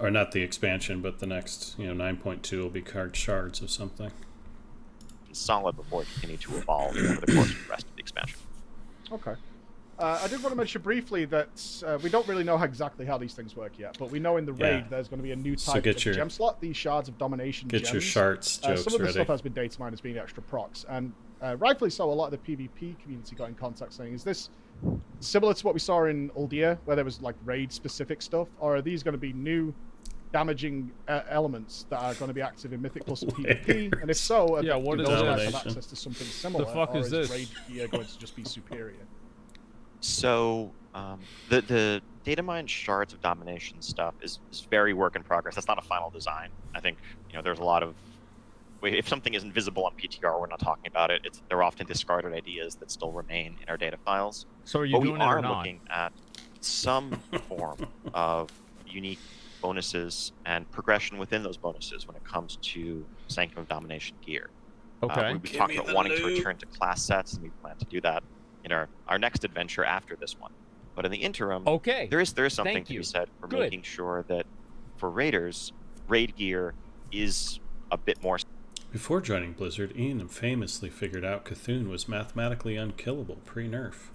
or not the expansion, but the next, 9.2 will be card shards of something. Solid before we continue to evolve over the course of the rest of the expansion. Okay. I did want to mention briefly that we don't really know exactly how these things work yet, but we know in the raid there's going to be a new type of gem slot, the Shards of Domination Get gems. your shards jokes some of the ready. stuff has been data mined as being extra procs, and rightfully so, a lot of the PvP community got in contact saying, is this similar to what we saw in Uldia, where there was like raid-specific stuff, or are these going to be new damaging elements that are going to be active in Mythic Plus and PvP? And if so, what do is those guys Domination? have access to something similar, The fuck or is this? raid gear going to just be superior? So the data mine Shards of Domination stuff is very work in progress. That's not a final design. I think there's a lot of, if something isn't visible on PTR, we're not talking about it. They're often discarded ideas that still remain in our data files. So are you But we doing it are or not? looking at some form of unique bonuses and progression within those bonuses when it comes to Sanctum of Domination gear. Okay. We talked about wanting to return to class sets, and we plan to do that in our next adventure after this one. But in the interim, Okay. there is something Thank to you. be said for Good. making sure that for raiders, raid gear is a bit more. Before joining Blizzard, Ian famously figured out Cthulhu was mathematically unkillable pre-nerf.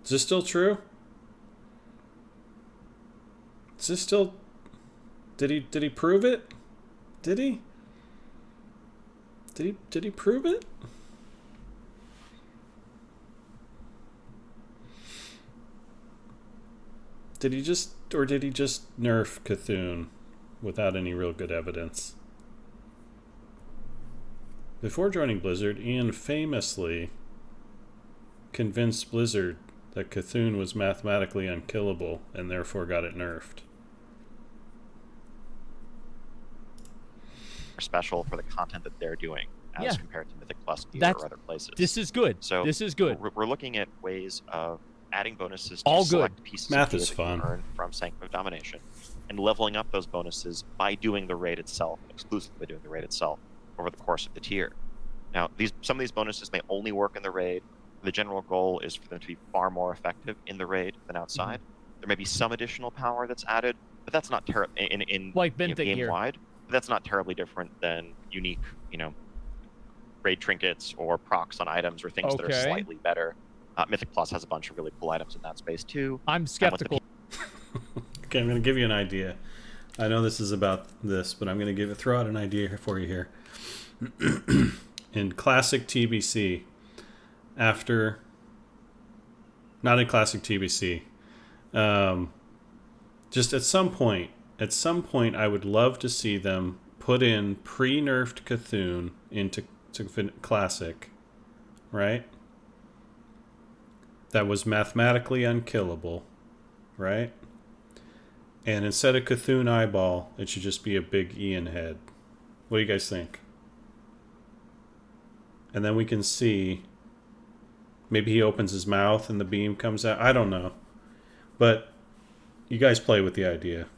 Is this still true? Is this still... Did he prove it? Did he? Did he prove it? Did he just nerf Cthulhu without any real good evidence? Before joining Blizzard, Ian famously convinced Blizzard that Cthulhu was mathematically unkillable and therefore got it nerfed. Special for the content that they're doing as compared to Mythic Plus gear or other places. This is good. So this is good. We're looking at ways of adding bonuses to All select good. pieces Math of is gear fun. that you earn from Sacred of Domination, and leveling up those bonuses by doing the raid itself, exclusively doing the raid itself over the course of the tier. Now, some of these bonuses may only work in the raid. The general goal is for them to be far more effective in the raid than outside. There may be some additional power that's added, but that's not in Like Benthic game here. wide. But that's not terribly different than unique, raid trinkets or procs on items or things that are Okay. slightly better. Mythic Plus has a bunch of really cool items in that space too. I'm skeptical. Okay, I'm going to give you an idea. I know this is about this, but I'm going to throw out an idea for you here. In classic TBC, not in classic TBC, just at some point, I would love to see them put in pre-nerfed Cthulhu into classic, right? That was mathematically unkillable, right? And instead of Cthulhu eyeball, it should just be a big Ian head. What do you guys think? And then we can see, maybe he opens his mouth and the beam comes out. I don't know. But you guys play with the idea.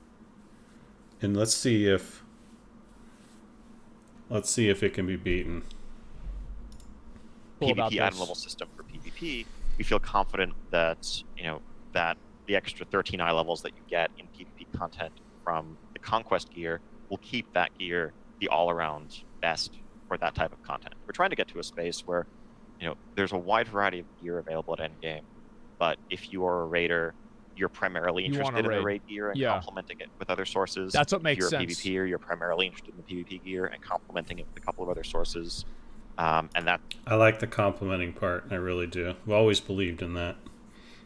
And let's see if it can be beaten. Cool about PvP item this. level system for PvP, we feel confident that that the extra 13 eye levels that you get in PvP content from the Conquest gear will keep that gear the all-around best for that type of content. We're trying to get to a space where there's a wide variety of gear available at endgame, but if you are a raider, you're primarily interested in the raid gear and complementing it with other sources. That's what makes sense. If you're sense. a PvPer, you're primarily interested in the PvP gear and complementing it with a couple of other sources. And that I like the complementing part. I really do. I've always believed in that.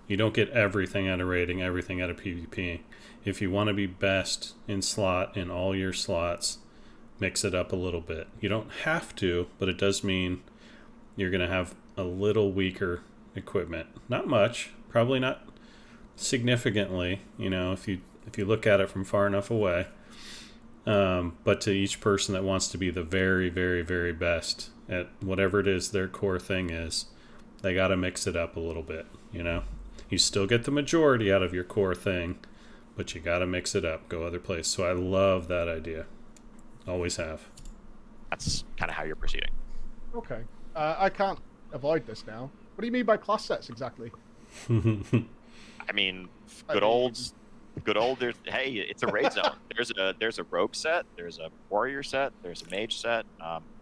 You don't get everything out of raiding, everything out of PvP. If you want to be best in slot in all your slots, mix it up a little bit. You don't have to, but it does mean you're going to have a little weaker equipment. Not much, probably not significantly, if you look at it from far enough away. But to each person that wants to be the very, very, very best at whatever it is their core thing is, they got to mix it up a little bit, You still get the majority out of your core thing, but you got to mix it up, go other places. So I love that idea. Always have. That's kind of how you're proceeding. Okay. I can't avoid this now. What do you mean by class sets exactly? I mean, good old. Hey, it's a raid zone. There's a rogue set. There's a warrior set. There's a mage set.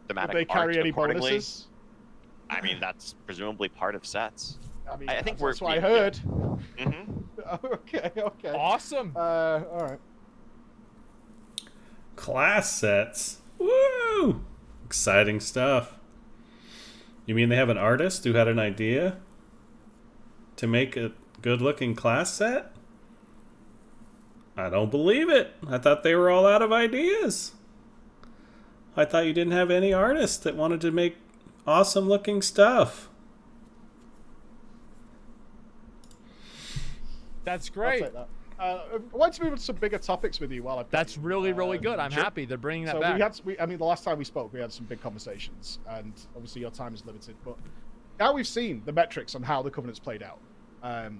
Thematic Do they carry art any accordingly. bonuses? I mean, that's presumably part of sets. I mean, I think that's what I heard. Okay. Awesome. All right. Class sets. Woo! Exciting stuff. You mean they have an artist who had an idea to make a good-looking class set? I don't believe it. I thought they were all out of ideas. I thought you didn't have any artists that wanted to make awesome-looking stuff. That's great. I'll take that. I want to move on to some bigger topics with you while I've got That's you. really, really good. I'm Sure. happy they're bringing that So back. the last time we spoke, we had some big conversations, and obviously your time is limited. But now we've seen the metrics on how the Covenant's played out. Are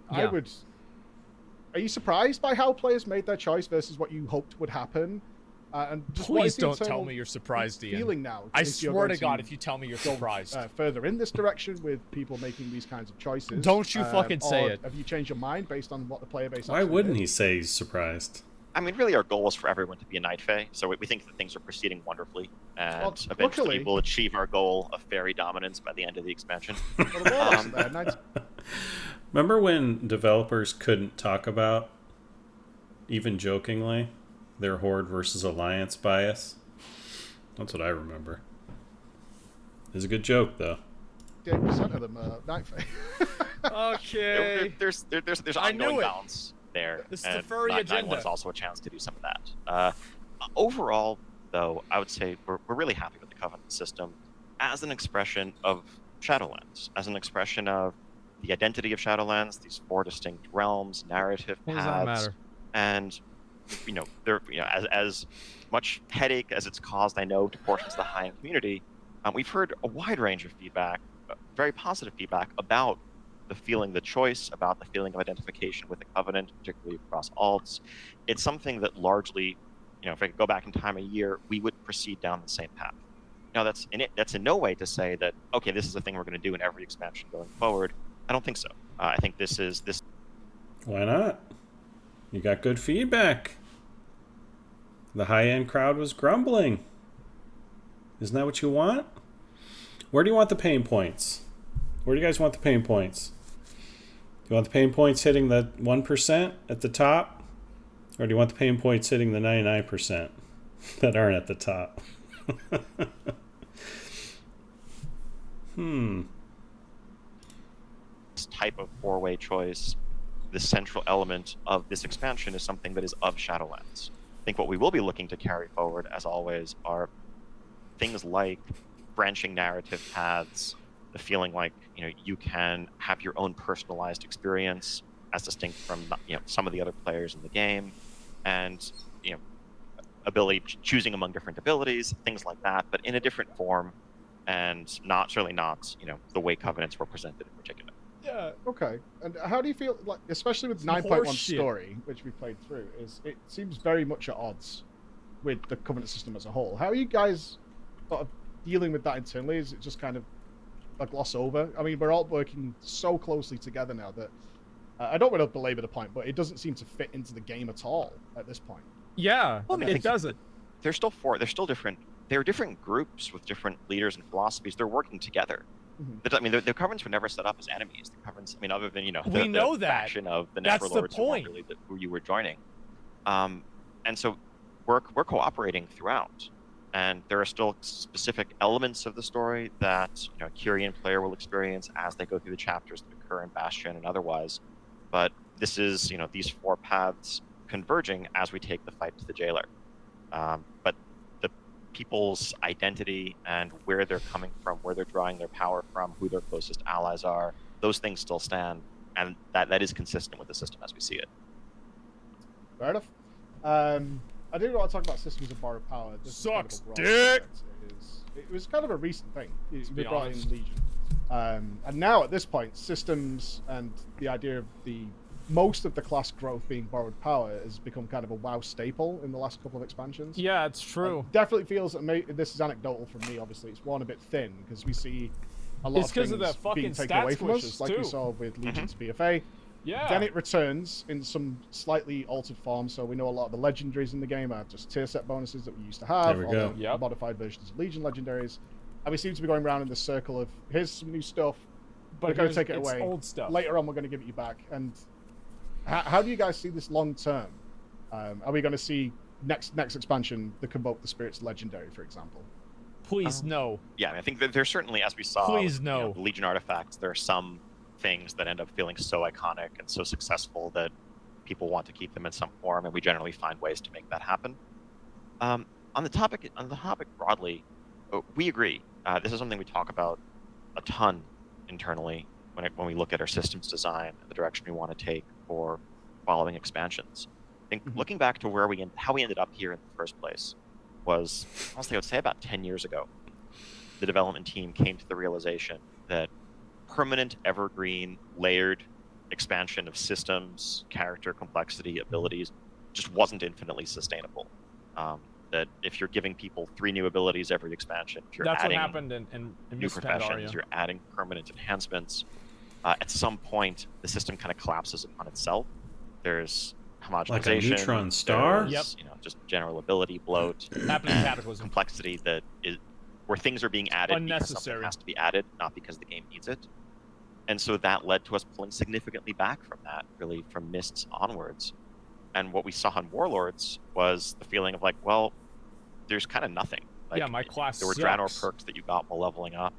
you surprised by how players made their choice versus what you hoped would happen? And just Please don't tell me you're surprised, Ian. Feeling now. I swear to God, if you tell me you're surprised. Further in this direction with people making these kinds of choices. Don't you fucking say it. Have you changed your mind based on what the player base Why wouldn't he say he's surprised? I mean, really, our goal is for everyone to be a Night Fae, so we think that things are proceeding wonderfully, and eventually we'll achieve our goal of fairy dominance by the end of the expansion. Remember when developers couldn't talk about, even jokingly, their Horde versus Alliance bias? That's what I remember. It's a good joke, though. 8% of them are Night Fae. Okay. There's ongoing balance there. This is the furry agenda. Is also a chance to do some of that. Overall, though, I would say we're really happy with the Covenant system as an expression of Shadowlands, as an expression of the identity of Shadowlands, these 4 distinct realms, narrative paths, what does that matter? And as much headache as it's caused, I know, to portions of the high-end community, we've heard a wide range of feedback, very positive feedback about the feeling, the choice, about the feeling of identification with the Covenant, particularly across alts. It's something that largely, if I could go back in time a year, we would proceed down the same path. Now, that's in no way to say that, okay, this is the thing we're going to do in every expansion going forward. I don't think so. I think this. Why not? You got good feedback. The high-end crowd was grumbling. Isn't that what you want? Where do you want the pain points? Where do you guys want the pain points? Do you want the pain points hitting the 1% at the top? Or do you want the pain points hitting the 99% that aren't at the top? This type of 4-way choice, the central element of this expansion, is something that is of Shadowlands. I think what we will be looking to carry forward, as always, are things like branching narrative paths, the feeling like you can have your own personalized experience as distinct from some of the other players in the game, and ability choosing among different abilities, things like that, but in a different form, and certainly not the way Covenants were presented in particular. Yeah. Okay. And how do you feel, like, especially with 9.1 story, which we played through, it seems very much at odds with the Covenant system as a whole. How are you guys sort of dealing with that internally? Is it just kind of a gloss over? I mean, we're all working so closely together now that I don't want to belabor the point, but it doesn't seem to fit into the game at all at this point. Yeah, it doesn't. They're still different. They're different groups with different leaders and philosophies. They're working together. Mm-hmm. I mean, the Covenants were never set up as enemies. The Covenants, I mean, other than we know that faction of the Neverlords who you were joining, and so we're cooperating throughout. And there are still specific elements of the story that a Kyrian player will experience as they go through the chapters that occur in Bastion and otherwise. But this is these 4 paths converging as we take the fight to the jailer. But the people's identity and where they're coming from, where they're drawing their power from, who their closest allies are, those things still stand, and that is consistent with the system as we see it. Fair enough. I do want to talk about systems of borrowed power. This sucks dick! It was kind of a recent thing. We brought in Legion. And now at this point, systems and the idea of most of the class growth being borrowed power has become kind of a WoW staple in the last couple of expansions. Yeah, it's true. It definitely feels that this is anecdotal from me, obviously. It's worn a bit thin because we see a lot of things being taken away from us, like we saw with Legion's BFA. Yeah. Then it returns in some slightly altered form, so we know a lot of the legendaries in the game are just tier set bonuses that we used to have, there we go. Modified versions of Legion legendaries. And we seem to be going around in this circle of, here's some new stuff, but we're going to take it away. Old stuff. Later on, we're going to give it you back. And how do you guys see this long term? Are we going to see next expansion, the Convoke the Spirits legendary, for example? Please, no. Yeah, I think that there's certainly, as we saw, please, no. The Legion artifacts, there are some things that end up feeling so iconic and so successful that people want to keep them in some form, and we generally find ways to make that happen. On the topic broadly, we agree. This is something we talk about a ton internally when we look at our systems design and the direction we want to take for following expansions. I think looking back to how we ended up here in the first place was, honestly, I would say about 10 years ago. The development team came to the realization that permanent, evergreen, layered expansion of systems, character complexity, abilities just wasn't infinitely sustainable. That if you're giving people 3 new abilities every expansion, if you're That's what adding happened in new Miss Pandaria. professions, you're adding permanent enhancements, at some point the system kind of collapses upon itself. There's homogenization, like a neutron star. there's, just general ability bloat, Happening and Cataclysm. complexity that is where things are being added because something has to be added, not because the game needs it. And so that led to us pulling significantly back from that, really from Mists onwards. And what we saw in Warlords was the feeling of like, well, there's kind of nothing. Like, yeah, my class there were sucks. Draenor perks that you got while leveling up,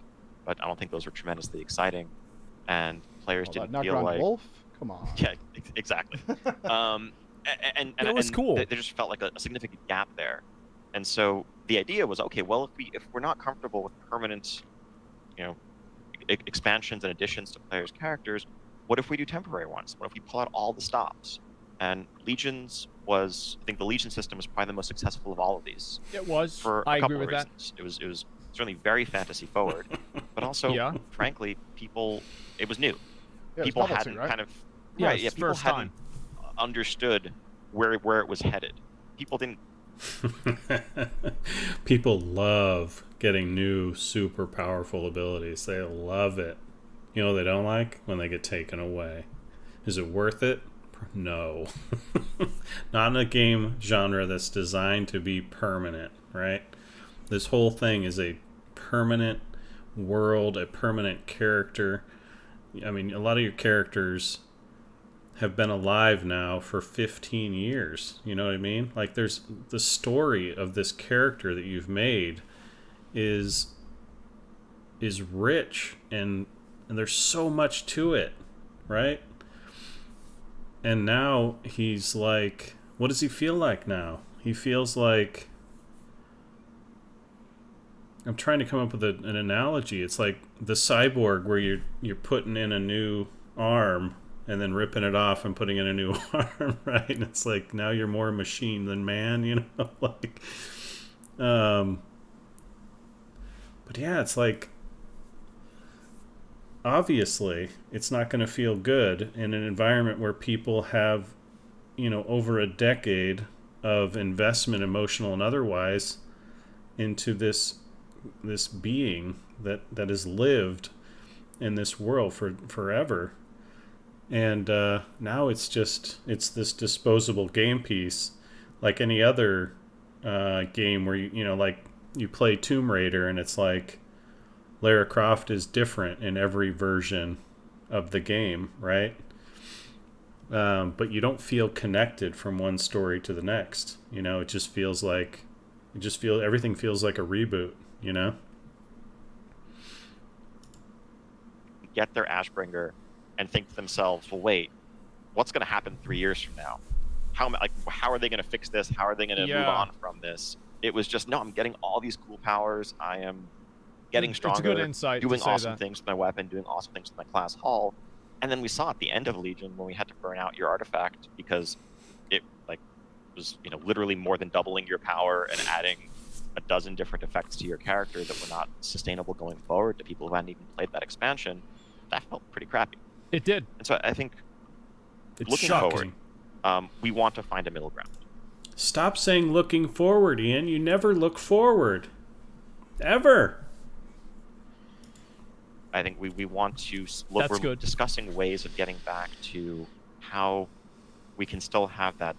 but I don't think those were tremendously exciting. And players didn't feel like Wolf? Come on. Yeah, exactly. And it was cool. There just felt like a significant gap there. And so the idea was, okay, well, if we're not comfortable with permanent, expansions and additions to players' characters, what if we do temporary ones? What if we pull out all the stops? And Legions I think the Legion system was probably the most successful of all of these. It was. For I a couple agree of with reasons. It was certainly very fantasy forward, but also, frankly, it was new. Yeah, people novelty, hadn't right? kind of Yeah, right, yeah, people first hadn't understood where it was headed. People didn't. People love getting new super powerful abilities. They love it. You know what they don't like? When they get taken away. Is it worth it? No. Not in a game genre that's designed to be permanent, right? This whole thing is a permanent world, a permanent character. I mean, a lot of your characters have been alive now for 15 years. You know what I mean? Like, there's the story of this character that you've made is rich, and there's so much to it, right? And now he's like, what does he feel like now? He feels like, I'm trying to come up with an analogy. It's like the cyborg where you're putting in a new arm and then ripping it off and putting in a new arm, right? And it's like, now you're more machine than man, like, but yeah, it's like, obviously it's not going to feel good in an environment where people have, over a decade of investment, emotional and otherwise, into this being that has lived in this world for forever. And now it's this disposable game piece, like any other game where you play Tomb Raider, and it's like Lara Croft is different in every version of the game, right? But you don't feel connected from one story to the next. It just feels like everything feels like a reboot. Get their Ashbringer and think to themselves, well, wait, what's going to happen 3 years from now? How are they going to fix this? How are they going to move on from this? It was just, no, I'm getting all these cool powers. I am getting stronger, it's a good insight doing to say awesome that. things with my weapon, doing awesome things with my class Hall. And then we saw at the end of Legion when we had to burn out your artifact because it was literally more than doubling your power and adding a dozen different effects to your character that were not sustainable going forward to people who hadn't even played that expansion. That felt pretty crappy. It did. And so I think It's looking shocking. forward, we want to find a middle ground. Stop saying looking forward, Ian. You never look forward. Ever. I think we want to look. That's we're good. discussing ways of getting back to how we can still have that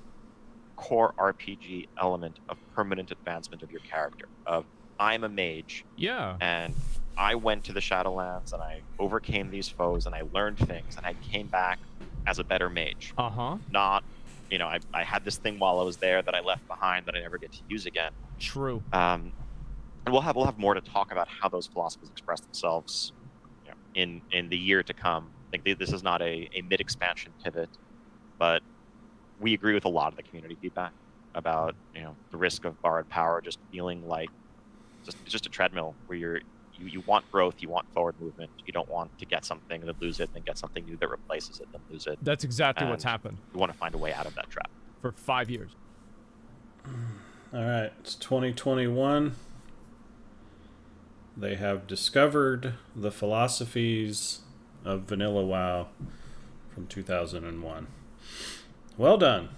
core RPG element of permanent advancement of your character. Of I'm a mage, and I went to the Shadowlands and I overcame these foes and I learned things and I came back as a better mage. Not, I had this thing while I was there that I left behind that I never get to use again. True. And we'll have more to talk about how those philosophies express themselves in the year to come. I think this is not a mid-expansion pivot, but we agree with a lot of the community feedback about the risk of borrowed power just feeling like just a treadmill where you want growth, you want forward movement, you don't want to get something and then lose it, then get something new that replaces it, then lose it. That's exactly what's happened. We want to find a way out of that trap. For 5 years. All right, it's 2021. They have discovered the philosophies of Vanilla WoW from 2001. Well done.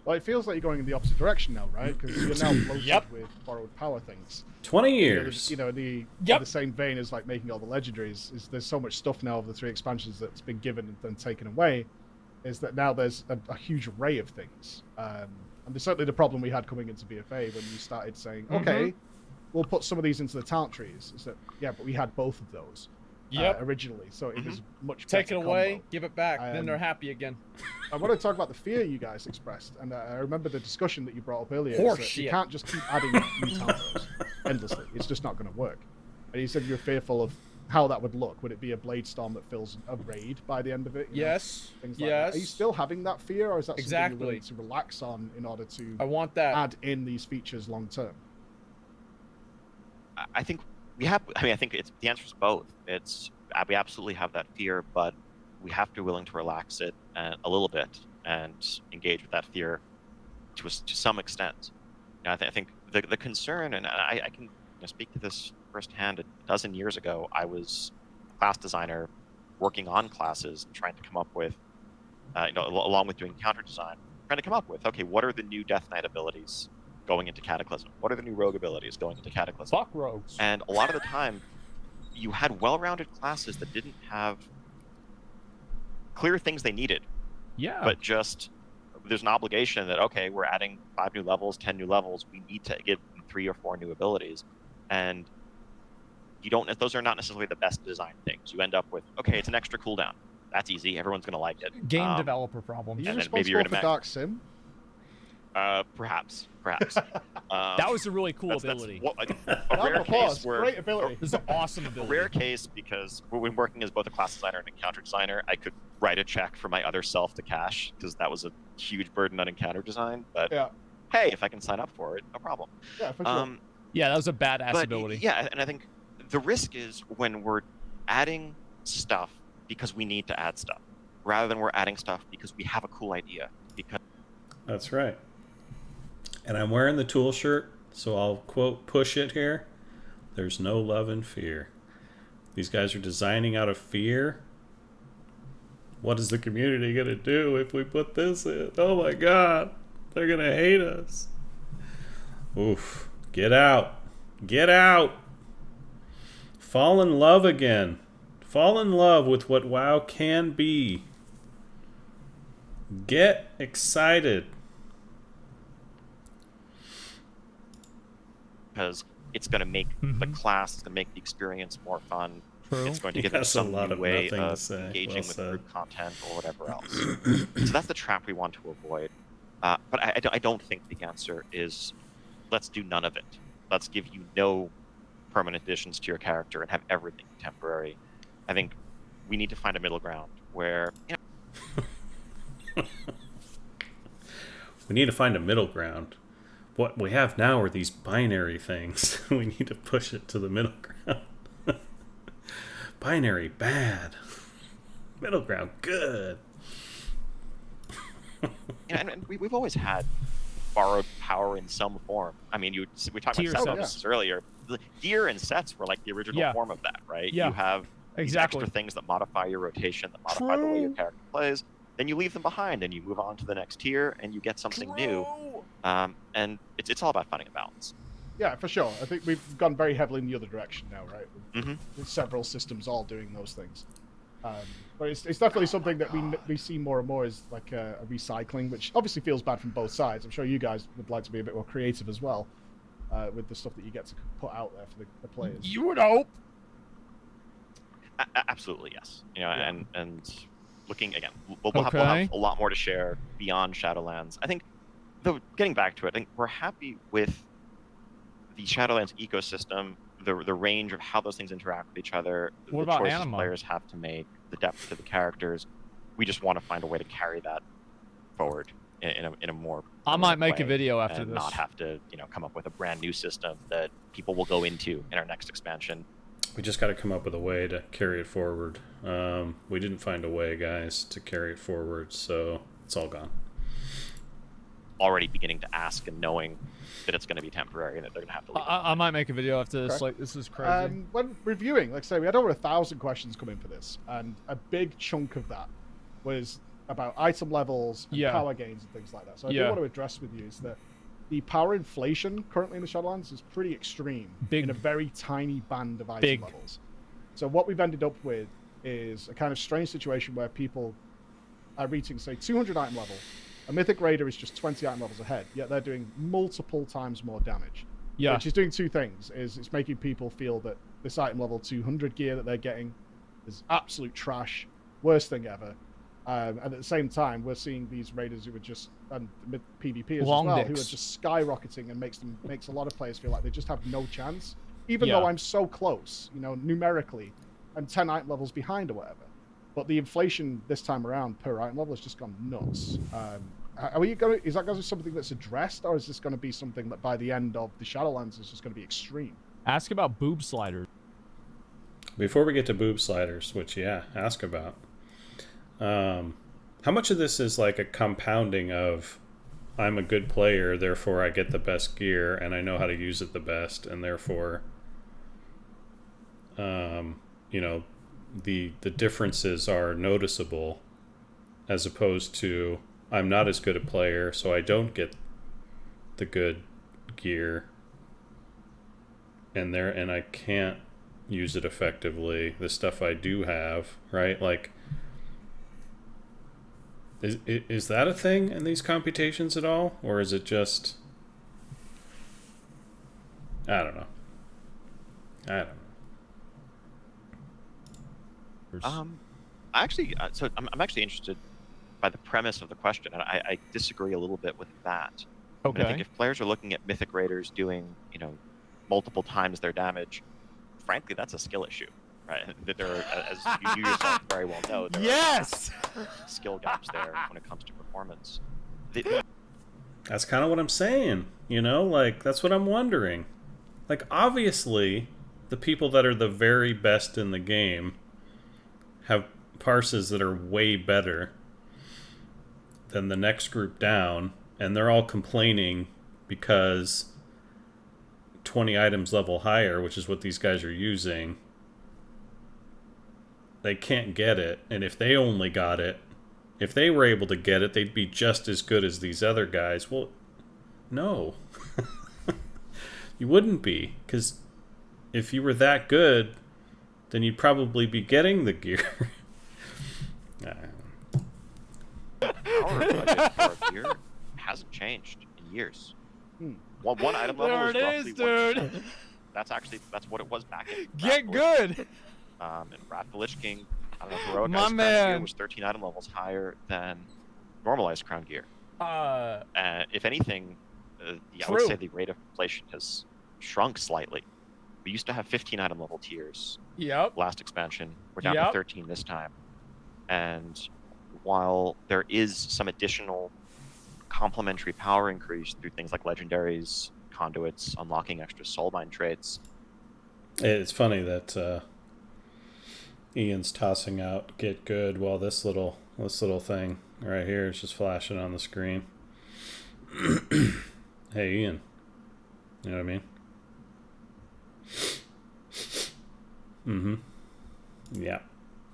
Well, it feels like you're going in the opposite direction now, right? Because you're now bloated with borrowed power things. 20 years. The same vein as like making all the legendaries, is there's so much stuff now of the 3 expansions that's been given and then taken away, is that now there's a huge array of things. And there's certainly the problem we had coming into BFA when you started saying, okay, we'll put some of these into the talent trees. Is that, yeah, but we had both of those originally, so it was much better. Take it away, give it back, then they're happy again. I want to talk about the fear you guys expressed, and I remember the discussion that you brought up earlier. You can't just keep adding new talent endlessly. It's just not going to work. And you said you're fearful of how that would look. Would it be a blade storm that fills a raid by the end of it? Yes. Things like that. Are you still having that fear, or is that something you're willing to relax on in order to add in these features long term? I think we have. I mean, I think the answer is both. We absolutely have that fear, but we have to be willing to relax it a little bit and engage with that fear to some extent. I think the concern, and I can speak to this firsthand. A dozen years ago, I was a class designer working on classes and trying to come up with, along with doing counter design, trying to come up with, okay, what are the new Death Knight abilities going into Cataclysm? What are the new rogue abilities going into Cataclysm? Fuck rogues. And a lot of the time, you had well-rounded classes that didn't have clear things they needed. Yeah. But just, there's an obligation that, okay, we're adding 5 new levels, 10 new levels, we need to give them 3 or 4 new abilities. And those are not necessarily the best design things. You end up with, okay, it's an extra cooldown. That's easy, everyone's going to like it. Game developer problems. Are you responsible for Dark Sim? Perhaps. That was a really cool ability. A rare case where, great ability. This is an awesome ability. A rare case because when working as both a class designer and encounter designer, I could write a check for my other self to cash because that was a huge burden on encounter design. But hey, if I can sign up for it, no problem. Yeah, for sure. Yeah, that was a badass ability. Yeah, and I think the risk is when we're adding stuff because we need to add stuff, rather than we're adding stuff because we have a cool idea. That's right. And I'm wearing the tool shirt, so I'll quote push it here. There's no love in fear. These guys are designing out of fear. What is the community going to do if we put this in? Oh my God, they're going to hate us. Oof. Get out. Get out. Fall in love again. Fall in love with what WoW can be. Get excited. Because it's going to make the class, it's going to make the experience more fun. True. It's going to give us some new way of engaging with group content or whatever else. So that's the trap we want to avoid. But I don't think the answer is let's do none of it. Let's give you no permanent additions to your character and have everything temporary. I think we need to find a middle ground where... We need to find a middle ground. What we have now are these binary things. We need to push it to the middle ground. Binary, bad. Middle ground, good. And we've always had borrowed power in some form. I mean, we talked about set bonuses earlier. The gear and sets were like the original form of that, right? Yeah. You have extra things that modify your rotation, that modify the way your character plays. Then you leave them behind and you move on to the next tier and you get something new. And it's all about finding a balance. Yeah, for sure. I think we've gone very heavily in the other direction now, right? With several systems all doing those things. But it's definitely something that we see more and more as like a recycling, which obviously feels bad from both sides. I'm sure you guys would like to be a bit more creative as well with the stuff that you get to put out there for the players. You would hope. Absolutely, yes. And looking again, we'll have a lot more to share beyond Shadowlands. I think, though, getting back to it, I think we're happy with the Shadowlands ecosystem, the range of how those things interact with each other, the choices players have to make, the depth to the characters. We just want to find a way to carry that forward in a more. I might make a video after and this. Not have to, come up with a brand new system that people will go into in our next expansion. We just got to come up with a way to carry it forward. We didn't find a way, guys, to carry it forward, so it's all gone. already beginning to ask and knowing that it's going to be temporary and that they're going to have to leave. I might make a video after this. Okay. Like, this is crazy. When reviewing, like I say, we had over 1,000 questions come in for this, and a big chunk of that was about item levels and power gains and things like that. So I do want to address with you is that the power inflation currently in the Shadowlands is pretty extreme in a very tiny band of item levels. So what we've ended up with is a kind of strange situation where people are reaching, say, 200 item level. A Mythic Raider is just 20 item levels ahead, yet they're doing multiple times more damage. Yeah. Which is doing two things. It's making people feel that this item level 200 gear that they're getting is absolute trash, worst thing ever. And at the same time, we're seeing these raiders who are just, and PvPers as well, who are just skyrocketing and makes a lot of players feel like they just have no chance. Even though I'm so close, you know, numerically, I'm 10 item levels behind or whatever. But the inflation this time around per item level has just gone nuts. Is that going to be something that's addressed, or is this going to be something that by the end of the Shadowlands is just going to be extreme? Ask about boob sliders. Before we get to boob sliders, which, ask about. How much of this is like a compounding of I'm a good player, therefore I get the best gear and I know how to use it the best, and therefore, you know, the differences are noticeable, as opposed to I'm not as good a player, so I don't get the good gear, and I can't use it effectively. The stuff I do have, right? Like, is that a thing in these computations at all, or is it just I don't know. I'm actually interested by the premise of the question, and I disagree a little bit with that. Okay. I think if players are looking at Mythic Raiders doing, you know, multiple times their damage, frankly, that's a skill issue, right? That there are, as you yourself very well know, there are skill gaps there when it comes to performance. That's kind of what I'm saying, you know? Like, that's what I'm wondering. Like, obviously, the people that are the very best in the game have parses that are way better than the next group down, and they're all complaining because 20 items level higher, which is what these guys are using, they can't get it. And if they only got it, if they were able to get it, they'd be just as good as these other guys. Well, no. You wouldn't be, because if you were that good, then you'd probably be getting the gear. Our budget for our gear hasn't changed in years. One item level there is it roughly is, dude. 1%. That's what it was back in Get good. And Wrath the Lich King, I don't know, Heroic My Ice Crown man. gear was 13 item levels higher than normalized crown gear. If anything, I would say the rate of inflation has shrunk slightly. We used to have 15 item level tiers. Yep. Last expansion. We're down to 13 this time. And while there is some additional complementary power increase through things like legendaries, conduits, unlocking extra soulbind traits. It's funny that Ian's tossing out get good while this little thing right here is just flashing on the screen. Hey Ian, you know what I mean? Yeah.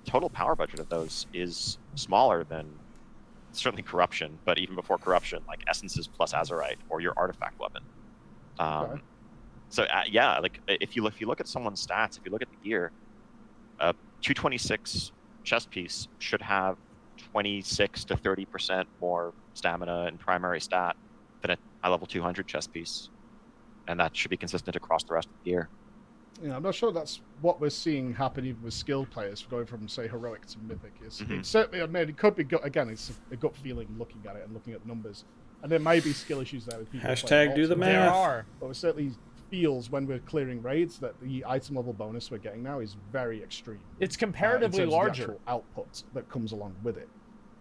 Total power budget of those is smaller than certainly corruption, but even before corruption, like essences plus Azerite or your artifact weapon. So like if you look at someone's stats, if you look at the gear, 226 chest piece should have 26 to 30% more stamina and primary stat than a level 200 chest piece, and that should be consistent across the rest of the gear. Yeah, I'm not sure that's what we're seeing happen even with skilled players going from, say, heroic to mythic. It's certainly, I mean, it could be again, it's a gut feeling looking at it and looking at the numbers, and there may be skill issues there with people. Hashtag do the math. There are, but it certainly feels when we're clearing raids that the item level bonus we're getting now is very extreme. It's comparatively in terms of larger. the actual output that comes along with it.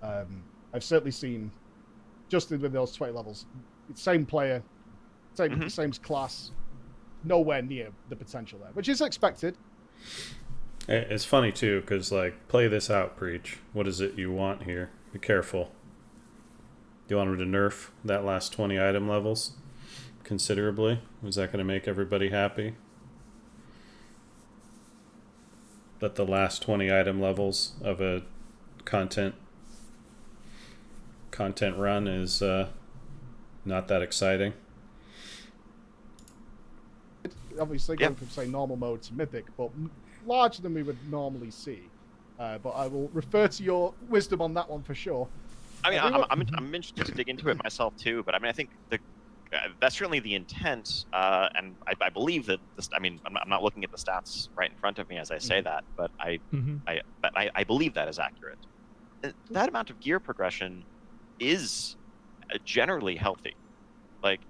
I've certainly seen, just with those 20 levels, same player, same class, nowhere near the potential there, which is expected. It's funny too, because like, play this out, Preach. What is it you want here? Be careful. Do you want them to nerf that last 20 item levels considerably? Is that going to make everybody happy? That the last 20 item levels of a content run is not that exciting. Obviously going from, say, normal mode to mythic, but larger than we would normally see. But I will refer to your wisdom on that one for sure. I mean, I'm interested to dig into it myself too, but I mean, I think that's certainly the intent, and I believe that this. I mean, I'm not looking at the stats right in front of me as I say that, but I believe that is accurate. That amount of gear progression is generally healthy. Like,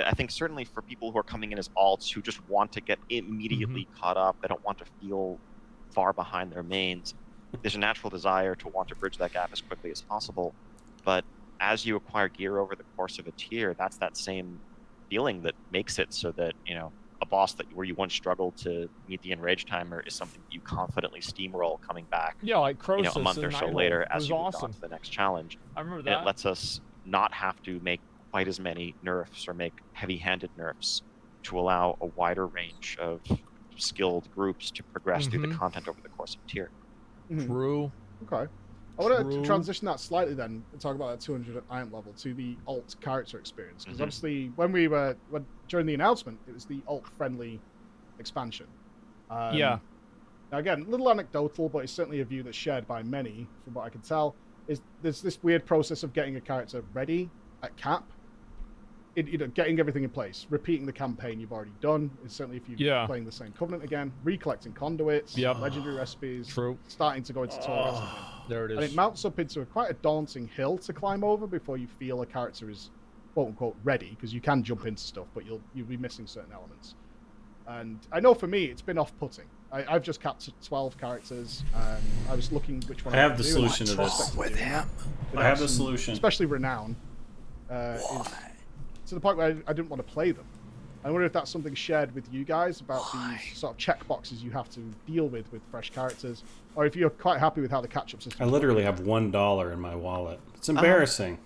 I think certainly for people who are coming in as alts who just want to get immediately caught up, they don't want to feel far behind their mains. There's a natural desire to want to bridge that gap as quickly as possible. But as you acquire gear over the course of a tier, that's that same feeling that makes it so that, you know, a boss where you once struggled to meet the enrage timer is something that you confidently steamroll coming back. Yeah, like Croesus, you know, a month or so later as you move on to the next challenge. I remember and that. It lets us not have to make quite as many nerfs or make heavy-handed nerfs to allow a wider range of skilled groups to progress through the content over the course of tier. True. Okay. I want to transition that slightly then and talk about that 200 iron level to the alt character experience. Because obviously, during the announcement, it was the alt-friendly expansion. Yeah. Now, again, a little anecdotal, but it's certainly a view that's shared by many, from what I can tell, is there's this weird process of getting a character ready at cap. Getting everything in place, repeating the campaign you've already done. Is certainly if you're playing the same covenant again, recollecting conduits, legendary recipes, starting to go into Torghast again. There it is. And it mounts up into quite a daunting hill to climb over before you feel a character is quote unquote ready, because you can jump into stuff, but you'll be missing certain elements. And I know for me, it's been off-putting. I've just capped 12 characters, and I was looking which one I have the solution to this. With him. I have the solution. Especially Renown. To the point where I didn't want to play them. I wonder if that's something shared with you guys about these sort of checkboxes you have to deal with fresh characters, or if you're quite happy with how the catch-up system. I literally have $1 in my wallet. It's embarrassing.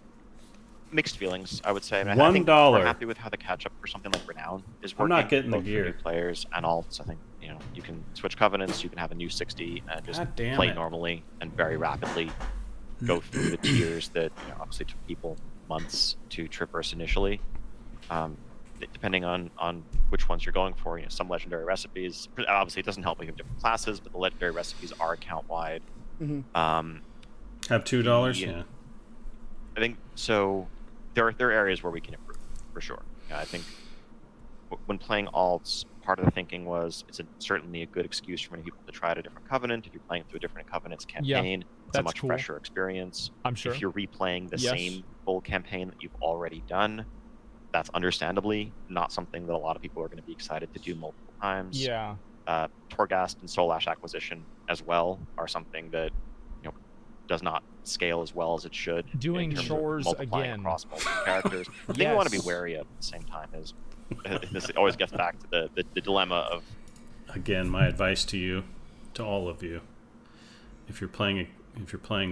Mixed feelings, I would say. I mean, $1. I think we're happy with how the catch-up for something like Renown is working. I'm not getting the both gear. For new players and alts. I think, you know, you can switch covenants, you can have a new 60 and just play normally and very rapidly go through the tiers that, you know, obviously took people months to traverse initially. Depending on which ones you're going for, you know, some legendary recipes. Obviously, it doesn't help if you have different classes, but the legendary recipes are account wide. Have $2, yeah. I think so. There are areas where we can improve for sure. Yeah, I think when playing alts, part of the thinking was it's certainly a good excuse for many people to try out a different covenant. If you're playing through a different covenant's campaign, it's a much fresher experience. I'm sure. If you're replaying the same full campaign that you've already done, that's understandably not something that a lot of people are going to be excited to do multiple times. Yeah. Torghast and Soul Ash acquisition as well are something that, you know, does not scale as well as it should. Doing chores again across multiple characters. The thing we want to be wary of at the same time is this always gets back to the dilemma of. Again, my advice to you, to all of you, if you're playing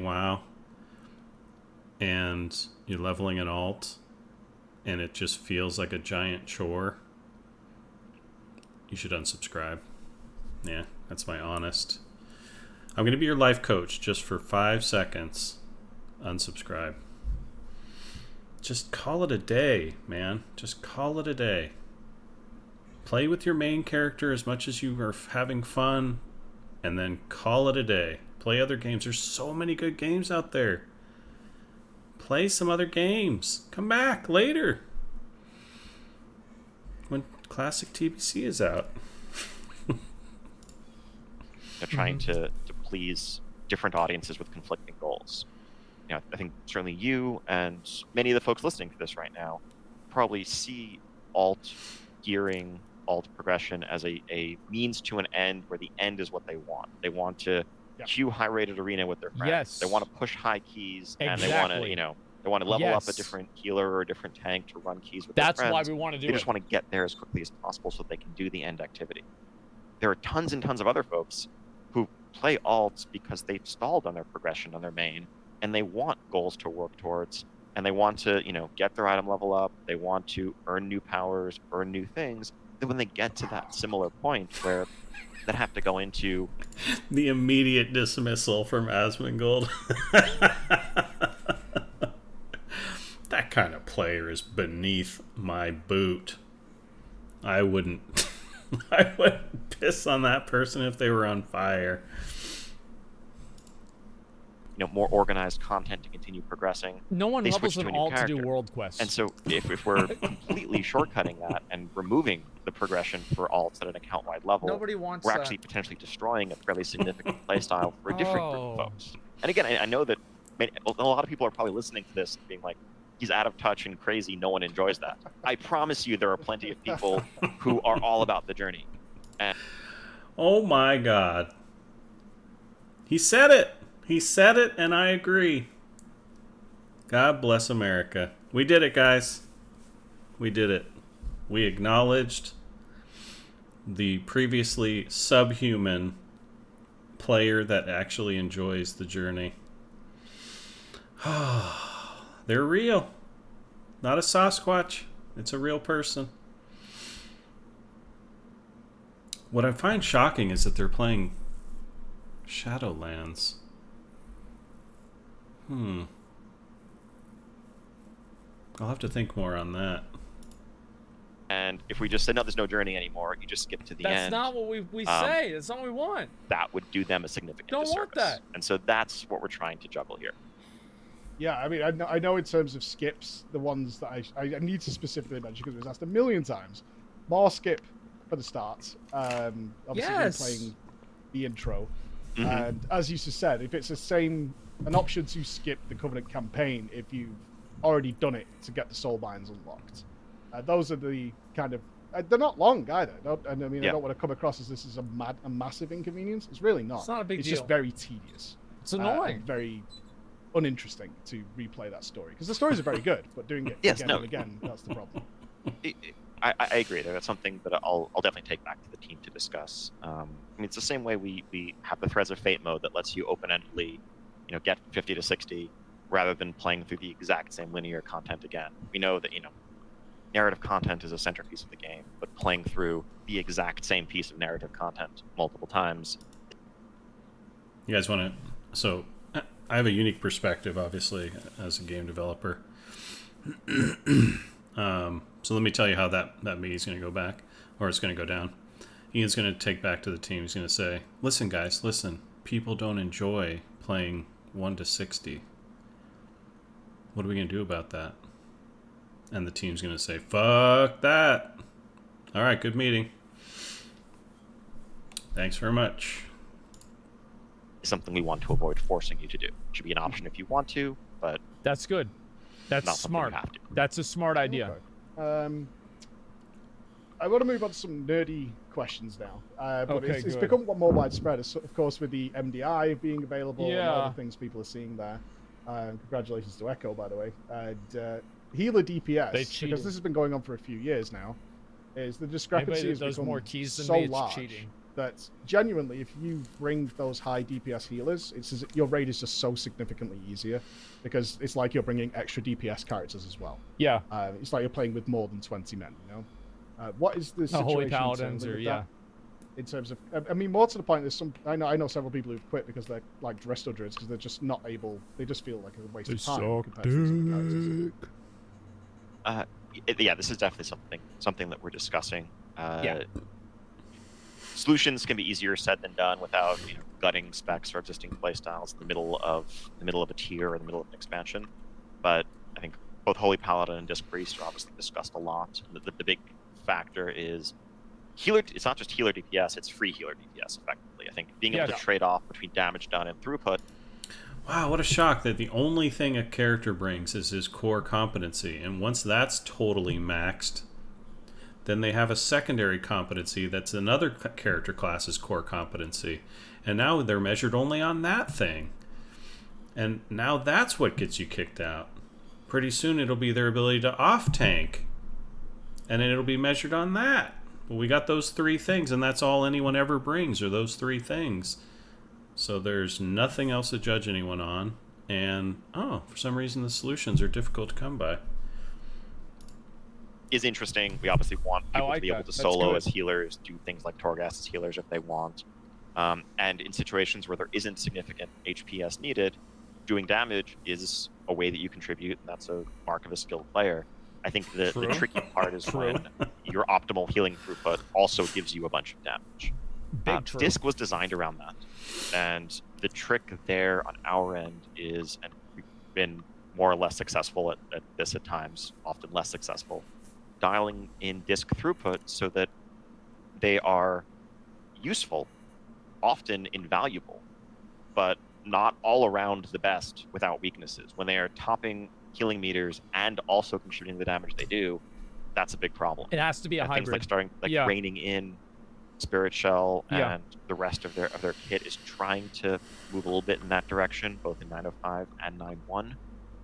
WoW and you're leveling an alt, and it just feels like a giant chore, you should unsubscribe. Yeah, that's my honest. I'm going to be your life coach just for 5 seconds. Unsubscribe. Just call it a day, man. Just call it a day. Play with your main character as much as you are having fun, and then call it a day. Play other games. There's so many good games out there. Play some other games. Come back later when classic TBC is out. They're trying to please different audiences with conflicting goals. You know, I think certainly you and many of the folks listening to this right now probably see alt gearing, alt progression as a means to an end, where the end is what they want. They want to queue high-rated arena with their friends. They want to push high keys, and they want to, you know, they want to level up a different healer or a different tank to run keys with their friends. That's why we want to do it. They just want to get there as quickly as possible so they can do the end activity. There are tons and tons of other folks who play alts because they've stalled on their progression on their main, and they want goals to work towards, and they want to, get their item level up, they want to earn new powers, earn new things, then when they get to that similar point where they have to go into the immediate dismissal from Asmongold. That kind of player is beneath my boot. I wouldn't piss on that person if they were on fire. more organized content to continue progressing. No one they levels switch them to a new all to do character. world quests. And so if we're completely shortcutting that and removing the progression for alts at an account-wide level, Nobody wants we're actually potentially destroying a fairly significant playstyle for a different group of folks. And again, I know that a lot of people are probably listening to this being like, he's out of touch and crazy, no one enjoys that. I promise you there are plenty of people who are all about the journey. And oh my god. He said it! He said it, and I agree. God bless America. We did it, guys. We did it. We acknowledged the previously subhuman player that actually enjoys the journey. They're real. Not a Sasquatch. It's a real person. What I find shocking is that they're playing Shadowlands. I'll have to think more on that. And if we just said, no, there's no journey anymore, you just skip to the end. That's not what we say. That's not what we want. That would do them a significant Don't disservice. want that. And so that's what we're trying to juggle here. Yeah, I mean, I know in terms of skips, the ones that I need to specifically mention because it was asked a million times. More skip for the start. Obviously, Yes. we're playing the intro. And as you just said, if it's an option to skip the Covenant campaign if you've already done it to get the soul binds unlocked. Those are the kind of... they're not long either. I don't want to come across as this is a massive inconvenience. It's really not. It's not a big deal. It's just very tedious. It's annoying. And very uninteresting to replay that story. Because the stories are very good, but doing it again and again, that's the problem. I agree. That's something that I'll definitely take back to the team to discuss. I mean, it's the same way we have the Threads of Fate mode that lets you open-endedly, get 50 to 60 rather than playing through the exact same linear content again. We know that, narrative content is a centerpiece of the game, but playing through the exact same piece of narrative content multiple times. You guys want to... So, I have a unique perspective, obviously, as a game developer. So let me tell you how that meeting is going to go back, or it's going to go down. Ian's going to take back to the team. He's going to say, listen, guys, listen. People don't enjoy playing 1 to 60. What are we going to do about that? And the team's going to say, fuck that. All right, good meeting. Thanks very much. Something we want to avoid forcing you to do. It should be an option if you want to, but That's good. That's not something you smart. have to. That's a smart idea. Okay. I want to move on to some nerdy questions now. But Okay, it's good. become more widespread, of course, with the MDI being available and all Yeah. the things people are seeing there. Congratulations to Echo, by the way. And healer DPS, They because cheated. this has been going on for a few years now, is the discrepancy Anybody has that does become more keys than so me, it's large cheating. that genuinely, if you bring those high DPS healers, your raid is just so significantly easier because it's like you're bringing extra DPS characters as well. Yeah. It's like you're playing with more than 20 men, what is the situation Holy Paladins internally or with yeah. that? In terms of, I mean, more to the point, there's some. I know several people who've quit because they're like Resto Druids because they're just not able. They just feel like a waste of time compared to these other characters. Yeah, this is definitely something that we're discussing. Solutions can be easier said than done without gutting specs or existing playstyles in the middle of a tier or in the middle of an expansion. But I think both Holy Paladin and Disc Priest are obviously discussed a lot. The big factor is healer. It's not just healer DPS; it's free healer DPS. Effectively, I think being able to trade off between damage done and throughput. Wow, what a shock that the only thing a character brings is his core competency. And once that's totally maxed, then they have a secondary competency that's another character class's core competency. And now they're measured only on that thing. And now that's what gets you kicked out. Pretty soon it'll be their ability to off-tank. And then it'll be measured on that. But we got those 3 things, and that's all anyone ever brings, are those 3 things. So there's nothing else to judge anyone on. and for some reason the solutions are difficult to come by. Is interesting. We obviously want people to be able to solo as healers, do things like Torghast as healers if they want. And in situations where there isn't significant HPS needed, doing damage is a way that you contribute, and that's a mark of a skilled player. I think the tricky part is when your optimal healing throughput also gives you a bunch of damage. Disc was designed around that. And the trick there on our end is, and we've been more or less successful at this at times, often less successful, dialing in disc throughput so that they are useful, often invaluable, but not all around the best without weaknesses. When they are topping healing meters and also contributing the damage they do, that's a big problem. It has to be a hybrid. Things like reining in Spirit Shell and the rest of their kit is trying to move a little bit in that direction, both in 905 and 9.1,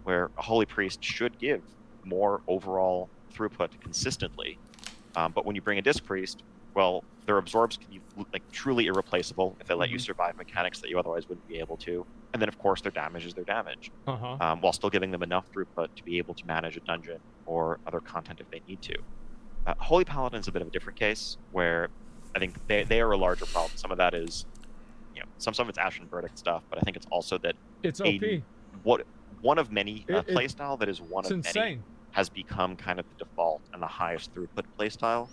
where a Holy Priest should give more overall throughput consistently. But when you bring a Disc Priest, well, their absorbs can be truly irreplaceable if they let you survive mechanics that you otherwise wouldn't be able to. And then, of course, their damage is their damage, while still giving them enough throughput to be able to manage a dungeon or other content if they need to. Holy Paladin's a bit of a different case, where I think they are a larger problem. Some of that is, some of it's Ashen Verdict stuff, but I think it's also that it's OP. One of many playstyle that is one of insane. Many has become kind of the default and the highest throughput playstyle.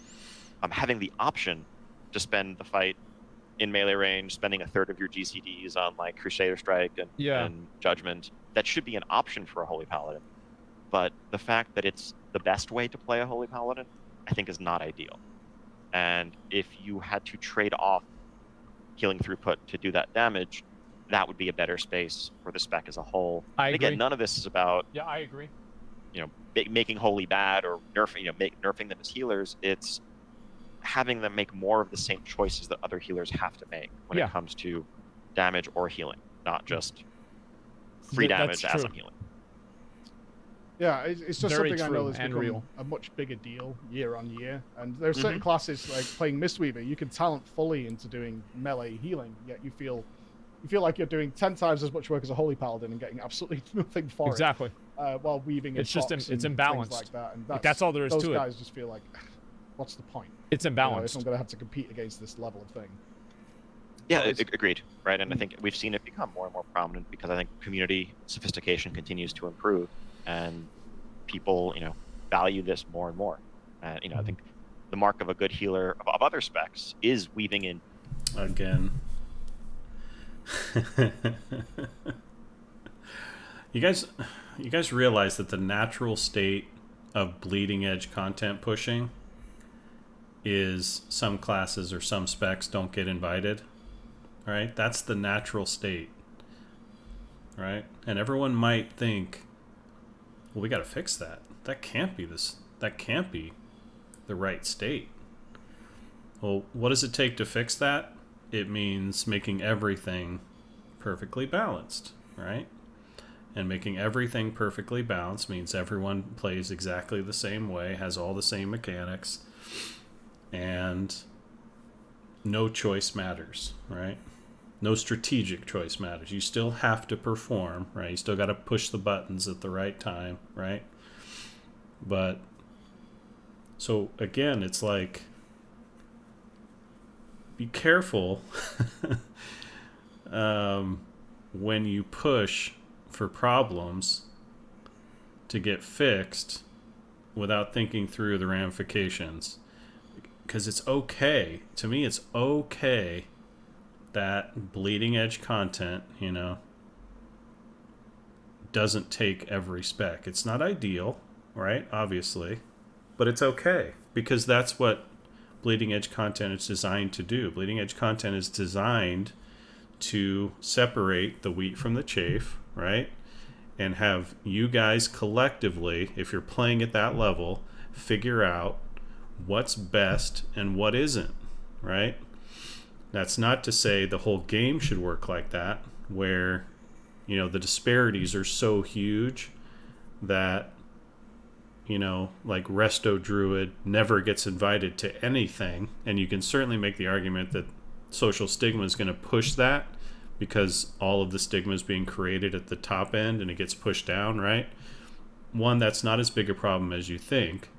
Having the option to spend the fight in melee range, spending a third of your GCDs on like Crusader Strike and Judgment, that should be an option for a Holy Paladin. But the fact that it's the best way to play a Holy Paladin, I think is not ideal. And if you had to trade off healing throughput to do that damage, that would be a better space for the spec as a whole. Again, none of this is about I agree. Making Holy bad or nerfing them as healers. It's having them make more of the same choices that other healers have to make when it comes to damage or healing, not just free damage as I'm healing. Yeah, it's just something I know has become a much bigger deal year on year. And there are certain classes, like playing Mistweaver, you can talent fully into doing melee healing, yet you feel like you're doing 10 times as much work as a Holy Paladin and getting absolutely nothing for it. While weaving it's just it's imbalanced like that. And that's all there is to it. Those guys just feel like, what's the point? It's imbalanced. If I'm going to have to compete against this level of thing. Yeah, agreed. Right, and I think we've seen it become more and more prominent because I think community sophistication continues to improve, and people, value this more and more. I think the mark of a good healer of other specs is weaving in. Again. You guys realize that the natural state of bleeding edge content pushing is some classes or some specs don't get invited, right? That's the natural state, right? And everyone might think, well, we got to fix that. That can't be the right state. Well, what does it take to fix that? It means making everything perfectly balanced, right? And making everything perfectly balanced means everyone plays exactly the same way, has all the same mechanics, and no choice matters, right? No strategic choice matters. You still have to perform, right? You still got to push the buttons at the right time, right? But, so again, it's like, be careful when you push for problems to get fixed without thinking through the ramifications. Because it's okay. To me, it's okay that bleeding edge content, doesn't take every spec. It's not ideal, right? Obviously. But it's okay. Because that's what bleeding edge content is designed to do. Bleeding edge content is designed to separate the wheat from the chaff, right? And have you guys collectively, if you're playing at that level, figure out what's best and what isn't, right? That's not to say the whole game should work like that, where, the disparities are so huge that, like Resto Druid never gets invited to anything. And you can certainly make the argument that social stigma is going to push that because all of the stigma is being created at the top end and it gets pushed down, right? One, that's not as big a problem as you think.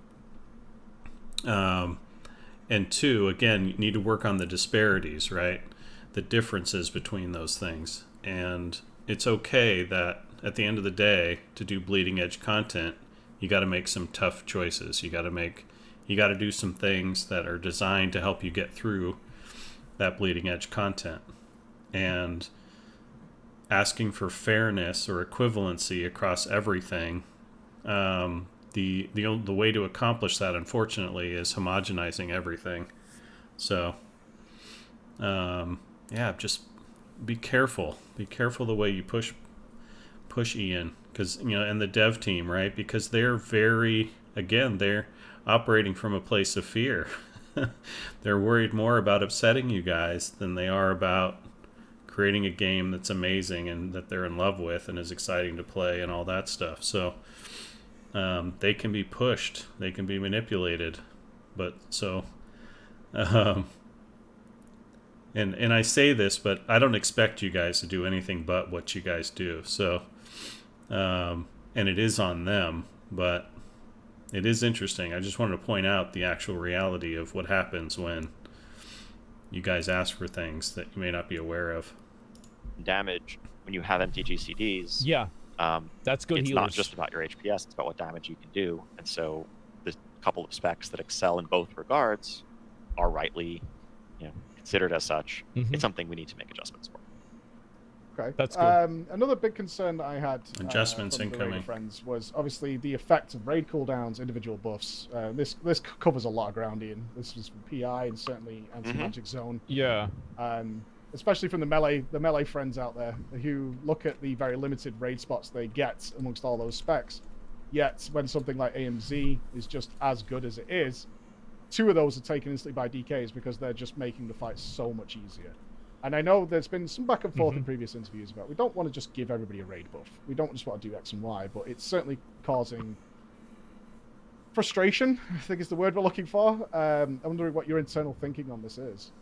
And two, again, you need to work on the disparities, right? The differences between those things. And it's okay that at the end of the day, to do bleeding edge content, you got to make some tough choices. You got to do some things that are designed to help you get through that bleeding edge content. And asking for fairness or equivalency across everything, the way to accomplish that, unfortunately, is homogenizing everything. So, just be careful. Be careful the way you push Ian, because and the dev team, right? Because they're they're operating from a place of fear. They're worried more about upsetting you guys than they are about creating a game that's amazing and that they're in love with and is exciting to play and all that stuff. So they can be pushed, they can be manipulated, but and I say this, but I don't expect you guys to do anything but what you guys do. So and it is on them, but it is interesting. I just wanted to point out the actual reality of what happens when you guys ask for things that you may not be aware of. Damage when you have empty GCDs. Yeah, that's good. It's healers. not just about your HPS; it's about what damage you can do. And so, the couple of specs that excel in both regards are rightly, considered as such. Mm-hmm. It's something we need to make adjustments for. Okay, that's good. Another big concern that I had adjustments from the incoming. Raider friends was obviously the effect of raid cooldowns, individual buffs. This covers a lot of ground, Ian. This was from PI and certainly Anti-Magic Zone. Yeah. Especially from the melee friends out there who look at the very limited raid spots they get amongst all those specs. Yet when something like AMZ is just as good as it is, 2 of those are taken instantly by DKs because they're just making the fight so much easier. And I know there's been some back and forth in previous interviews about we don't want to just give everybody a raid buff. We don't just want to do X and Y, but it's certainly causing frustration, I think is the word we're looking for. I'm wondering what your internal thinking on this is.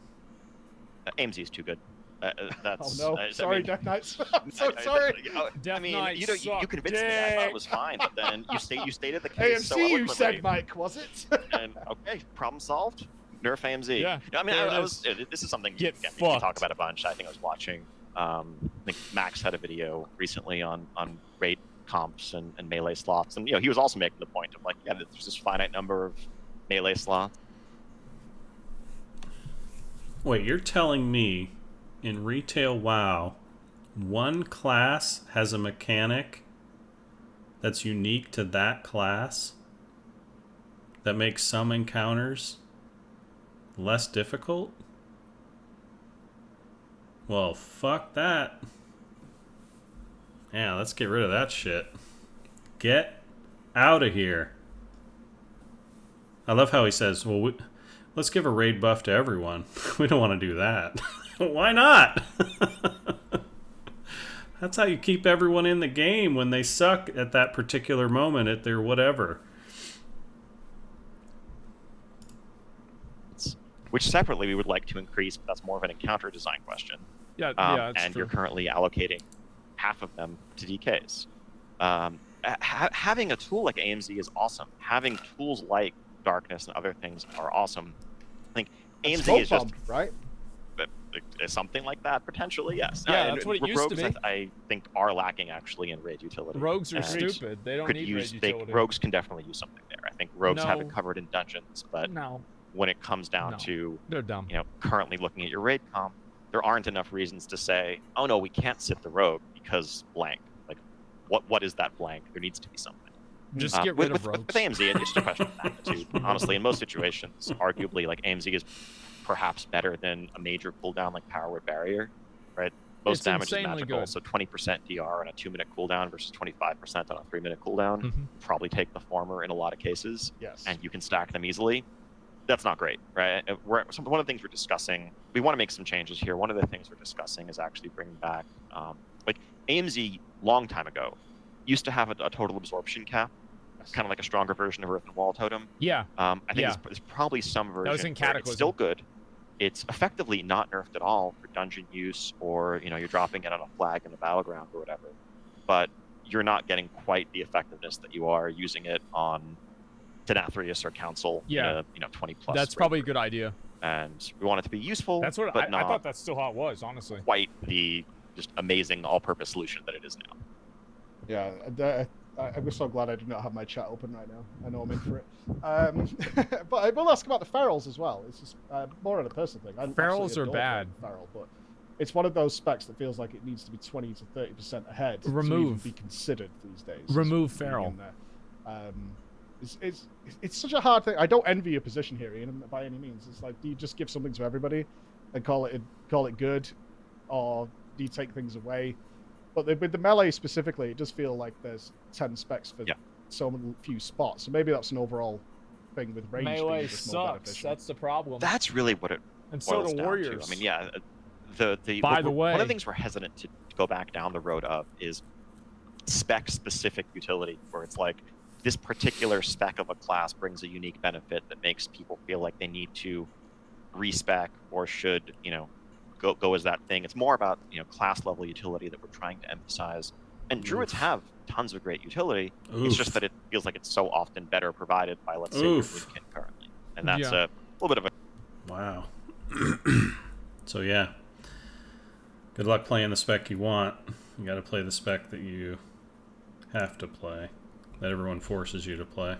AMZ is too good. That's, oh no! Sorry, Death Knights. I'm so sorry. Death Knights you convinced dick. me. I thought it was fine, but then you stated the case AMC, so eloquently. you said, Mike, was it? And okay, problem solved. Nerf AMZ. Yeah. This is something Get we can talk fucked. about a bunch. I think I was watching. I think Max had a video recently on raid comps and melee slots, and he was also making the point of there's this finite number of melee slots. Wait, you're telling me in retail WoW, one class has a mechanic that's unique to that class that makes some encounters less difficult? Well, fuck that. Yeah, let's get rid of that shit. Get out of here. I love how he says, well, let's give a raid buff to everyone. We don't want to do that. Why not? That's how you keep everyone in the game when they suck at that particular moment at their whatever. Which separately we would like to increase, but that's more of an encounter design question. Yeah, that's and true. you're currently allocating half of them to DKs. Having a tool like AMZ is awesome. Having tools like Darkness and other things are awesome. I think AMZ is just right. Something like that potentially, yes. Yeah, that's what it used to rogues, be. I think are lacking actually in raid utility. Rogues are And stupid. They don't need raid utility. Rogues can definitely use something there. I think rogues have No. it covered in dungeons, but No, when it comes down No. to they're dumb. currently looking at your raid comp, there aren't enough reasons to say, oh no, we can't sit the rogue because blank. Like, what is that blank? There needs to be something. Just get rid of with rogues. AMZ, it's just a question of magnitude. Honestly, in most situations, arguably, AMZ is perhaps better than a major cooldown like Power Word Barrier, right? Most It's damage is insanely magical, good. so 20% DR on a 2-minute cooldown versus 25% on a 3-minute cooldown. Mhm. Probably take the former in a lot of cases, Yes. and you can stack them easily. That's not great, right? One of the things we're discussing, we want to make some changes here. One of the things we're discussing is actually bringing back, AMZ, long time ago, used to have a total absorption cap, kind of like a stronger version of Earth and Wall Totem. Yeah, I think Yeah. there's probably some version was in where it's Cataclysm. still good. it's effectively not nerfed at all for dungeon use, or you're dropping it on a flag in the battleground or whatever. But you're not getting quite the effectiveness that you are using it on Denathrius or Council in a 20 plus. That's probably a good idea. And we want it to be useful. That's what but I thought. That's still how it was, honestly. Quite the just amazing all-purpose solution that it is now. Yeah, I'm so glad I do not have my chat open right now. I know I'm in for it. But I will ask about the ferals as well. It's just more of a personal thing. Ferals are bad. Feral, but it's one of those specs that feels like it needs to be 20 to 30% ahead to even be considered these days. Remove feral. It's such a hard thing. I don't envy your position here, Ian, by any means. It's like, do you just give something to everybody and call it good, or do you take things away? But with the melee specifically, it does feel like there's 10 specs for so few spots. So maybe that's an overall thing with range. Melee sucks. That's the problem. That's really what it and so do To. warriors. I mean, yeah. By the way, one of the things we're hesitant to go back down the road of is spec-specific utility, where it's like this particular spec of a class brings a unique benefit that makes people feel like they need to respec or should, go as that thing. It's more about class level utility that we're trying to emphasize. And druids have tons of great utility. It's just that it feels like it's so often better provided by, let's say, Druidkin currently, and that's a little bit of a wow. So yeah, good luck playing the spec you want. You got to play the spec that you have to play, that everyone forces you to play,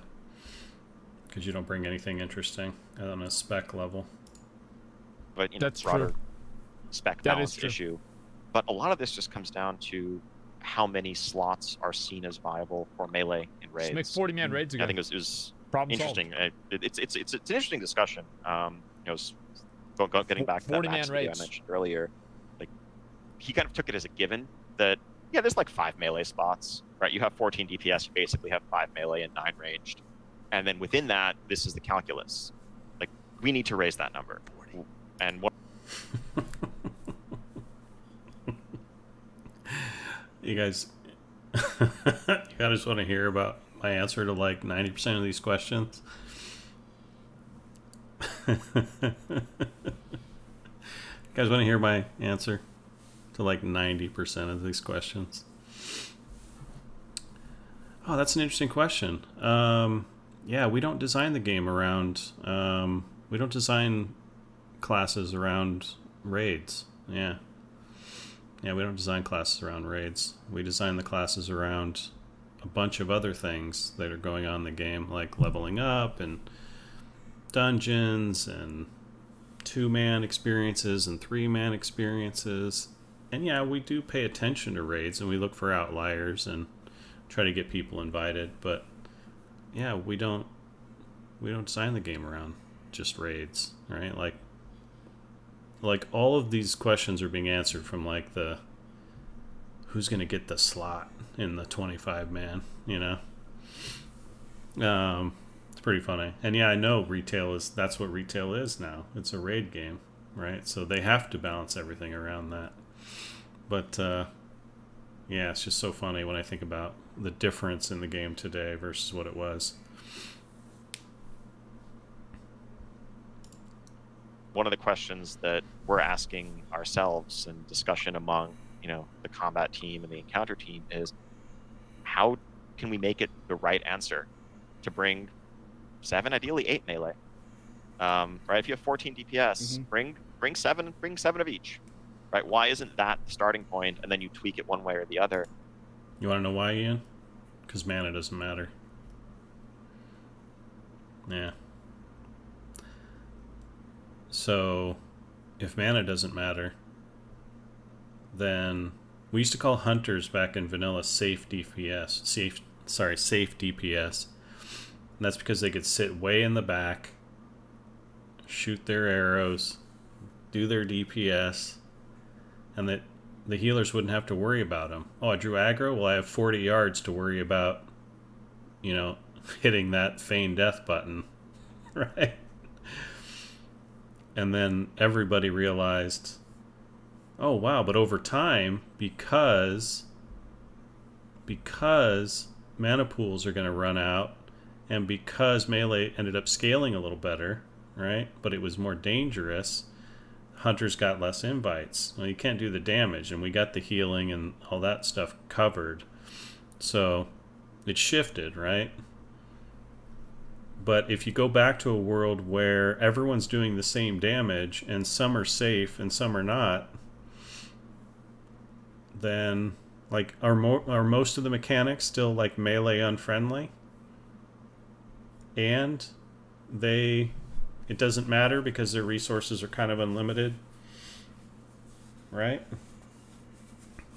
because you don't bring anything interesting on a spec level. But that's broader true. Spec balance issue. But a lot of this just comes down to how many slots are seen as viable for melee in raids. Just make 40-man raids again. I think it was interesting. It's an interesting discussion. Getting back to that Max video I mentioned earlier, like he kind of took it as a given that there's like 5 melee spots, right? You have 14 DPS, you basically have 5 melee and 9 ranged, and then within that, this is the calculus. Like we need to raise that number, and what. You guys want to hear about my answer to like 90% of these questions? You guys want to hear my answer to like 90% of these questions? Oh, that's an interesting question. Yeah, we don't design the game around... we don't design classes around raids. Yeah, we don't design classes around raids. We design the classes around a bunch of other things that are going on in the game, like leveling up and dungeons and 2-man experiences and 3-man experiences. And yeah, we do pay attention to raids and we look for outliers and try to get people invited. But yeah, we don't design the game around just raids, right? Like all of these questions are being answered from like the who's going to get the slot in the 25-man, It's pretty funny. And yeah, I know that's what retail is now. It's a raid game, right? So they have to balance everything around that. But yeah, it's just so funny when I think about the difference in the game today versus what it was. One of the questions that we're asking ourselves in discussion among, the combat team and the encounter team is, how can we make it the right answer to bring 7, ideally 8 melee? Right? If you have 14 DPS, bring 7 of each. Right? Why isn't that the starting point, and then you tweak it one way or the other? You want to know why, Ian? Because mana doesn't matter. Yeah. So, if mana doesn't matter, then we used to call hunters back in vanilla safe DPS. Safe DPS. And that's because they could sit way in the back, shoot their arrows, do their DPS, and that the healers wouldn't have to worry about them. Oh, I drew aggro? Well, I have 40 yards to worry about, hitting that feign death button, right? And then everybody realized, oh wow, but over time, because mana pools are going to run out, and because melee ended up scaling a little better, right? But it was more dangerous, hunters got less invites. Well, you can't do the damage, and we got the healing and all that stuff covered. So it shifted, right? But if you go back to a world where everyone's doing the same damage and some are safe and some are not, then like are most of the mechanics still like melee unfriendly? And it doesn't matter because their resources are kind of unlimited, right?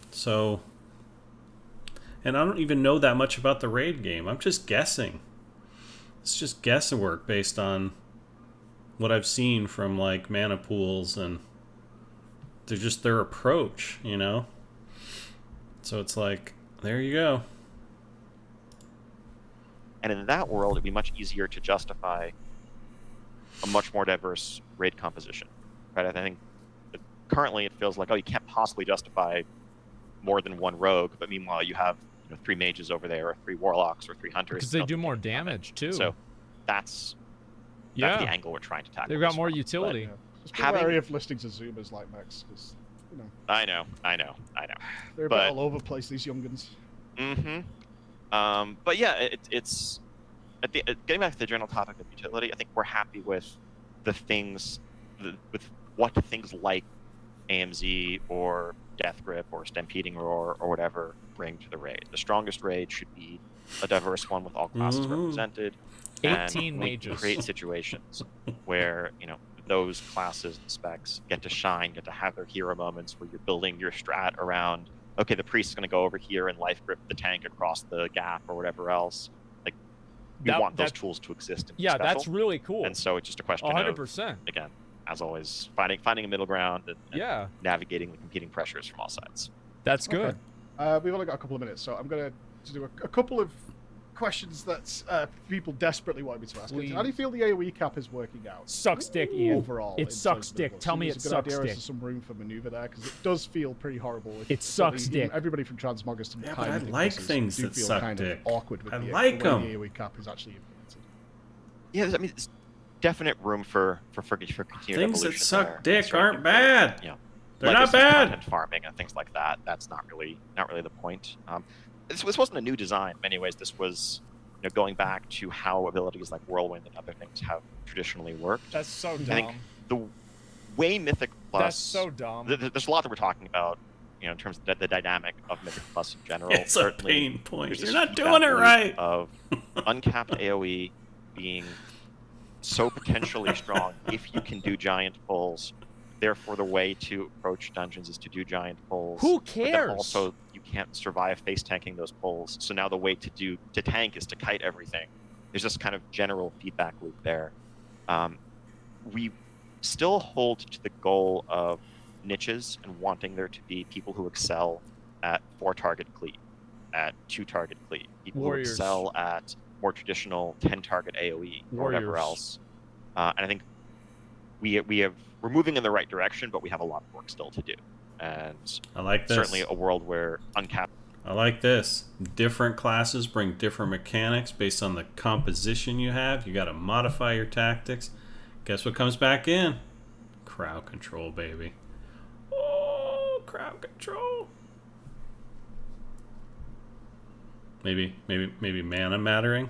So, and I don't even know that much about the raid game. I'm just guessing. It's just guesswork based on what I've seen from like mana pools and their approach, you know? So it's like, there you go. And in that world, it'd be much easier to justify a much more diverse raid composition, right? I think that currently it feels like, oh, you can't possibly justify more than one rogue, but meanwhile you have 3 mages over there, or 3 warlocks, or 3 hunters. Because they do more damage too. So that's the angle we're trying to tackle. They've got more utility. Just be wary of listing Azumas like Max, because I know. They're a bit all over the place, these young'uns. But yeah, it's getting back to the general topic of utility. I think we're happy with the things, with what things like AMZ or Death Grip or Stampeding Roar or whatever bring to the raid. The strongest raid should be a diverse one with all classes represented. 18 and mages. Create situations where those classes and specs get to shine, get to have their hero moments where you're building your strat around, okay, the priest is going to go over here and life grip the tank across the gap or whatever else. Like, we want those tools to exist. And yeah, special. that's really cool. And so it's just a question 100%. of, again, as always, finding a middle ground and navigating the competing pressures from all sides. That's good. Okay. We've only got a couple of minutes, so I'm going to do a couple of questions that people desperately want me to ask. How do you feel the AoE cap is working out? Sucks dick, Ian. Overall, it sucks dick. Tell me it sucks dick. Is there some room for maneuver there? Because it does feel pretty horrible. It sucks dick. Everybody from Transmoggers to but I like things that feel suck kind dick. Of awkward with I the like them. The AoE cap is actually implemented. Yeah, I mean, it's definite room for continued things that suck there. dick aren't bad. They're not legacy bad. Content farming and things like that. That's not really the point. This wasn't a new design in many ways. This was going back to how abilities like Whirlwind and other things have traditionally worked. That's so dumb. I think the way Mythic Plus... That's so dumb. There's a lot that we're talking about, in terms of the dynamic of Mythic Plus in general. It's certainly, a pain point. You're this not doing it right. Of uncapped AoE being so potentially strong if you can do giant pulls. Therefore, the way to approach dungeons is to do giant pulls. Who But cares? then also, you can't survive face tanking those pulls. So now the way to tank is to kite everything. There's this kind of general feedback loop there. We still hold to the goal of niches and wanting there to be people who excel at 4-target cleat, at 2-target cleat, people Warriors. who excel at more traditional 10-target AoE or whatever Warriors. else. And I think we're moving in the right direction, but we have a lot of work still to do. And I like this. Certainly a world where uncapped. I like this. Different classes bring different mechanics based on the composition you have. You got to modify your tactics. Guess what comes back in? Crowd control, baby. Oh, crowd control. Maybe mana mattering.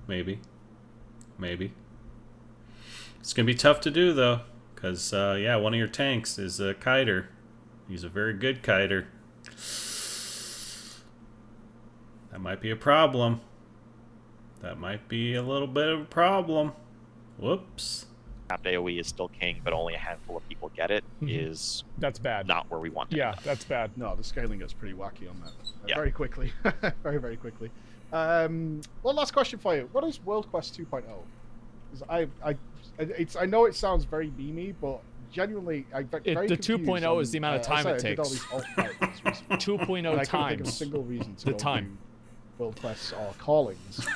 Maybe. It's gonna be tough to do though, because one of your tanks is a kiter. He's a very good kiter. That might be a problem. That might be a little bit of a problem. Whoops. AoE is still king, but only a handful of people get it. Is that's bad. Not where we want to Yeah, end up. that's bad. No, the scaling gets pretty wacky on that. Yeah. Very quickly. very quickly. One last question for you. What is World Quest 2.0? 'Cause I know it sounds very memey, but genuinely, I'm very The confused 2.0 on, is the amount of time it I did all takes. these alt titles recently, 2.0 and I couldn't think of a times single reason to the go time. do World Quests or callings.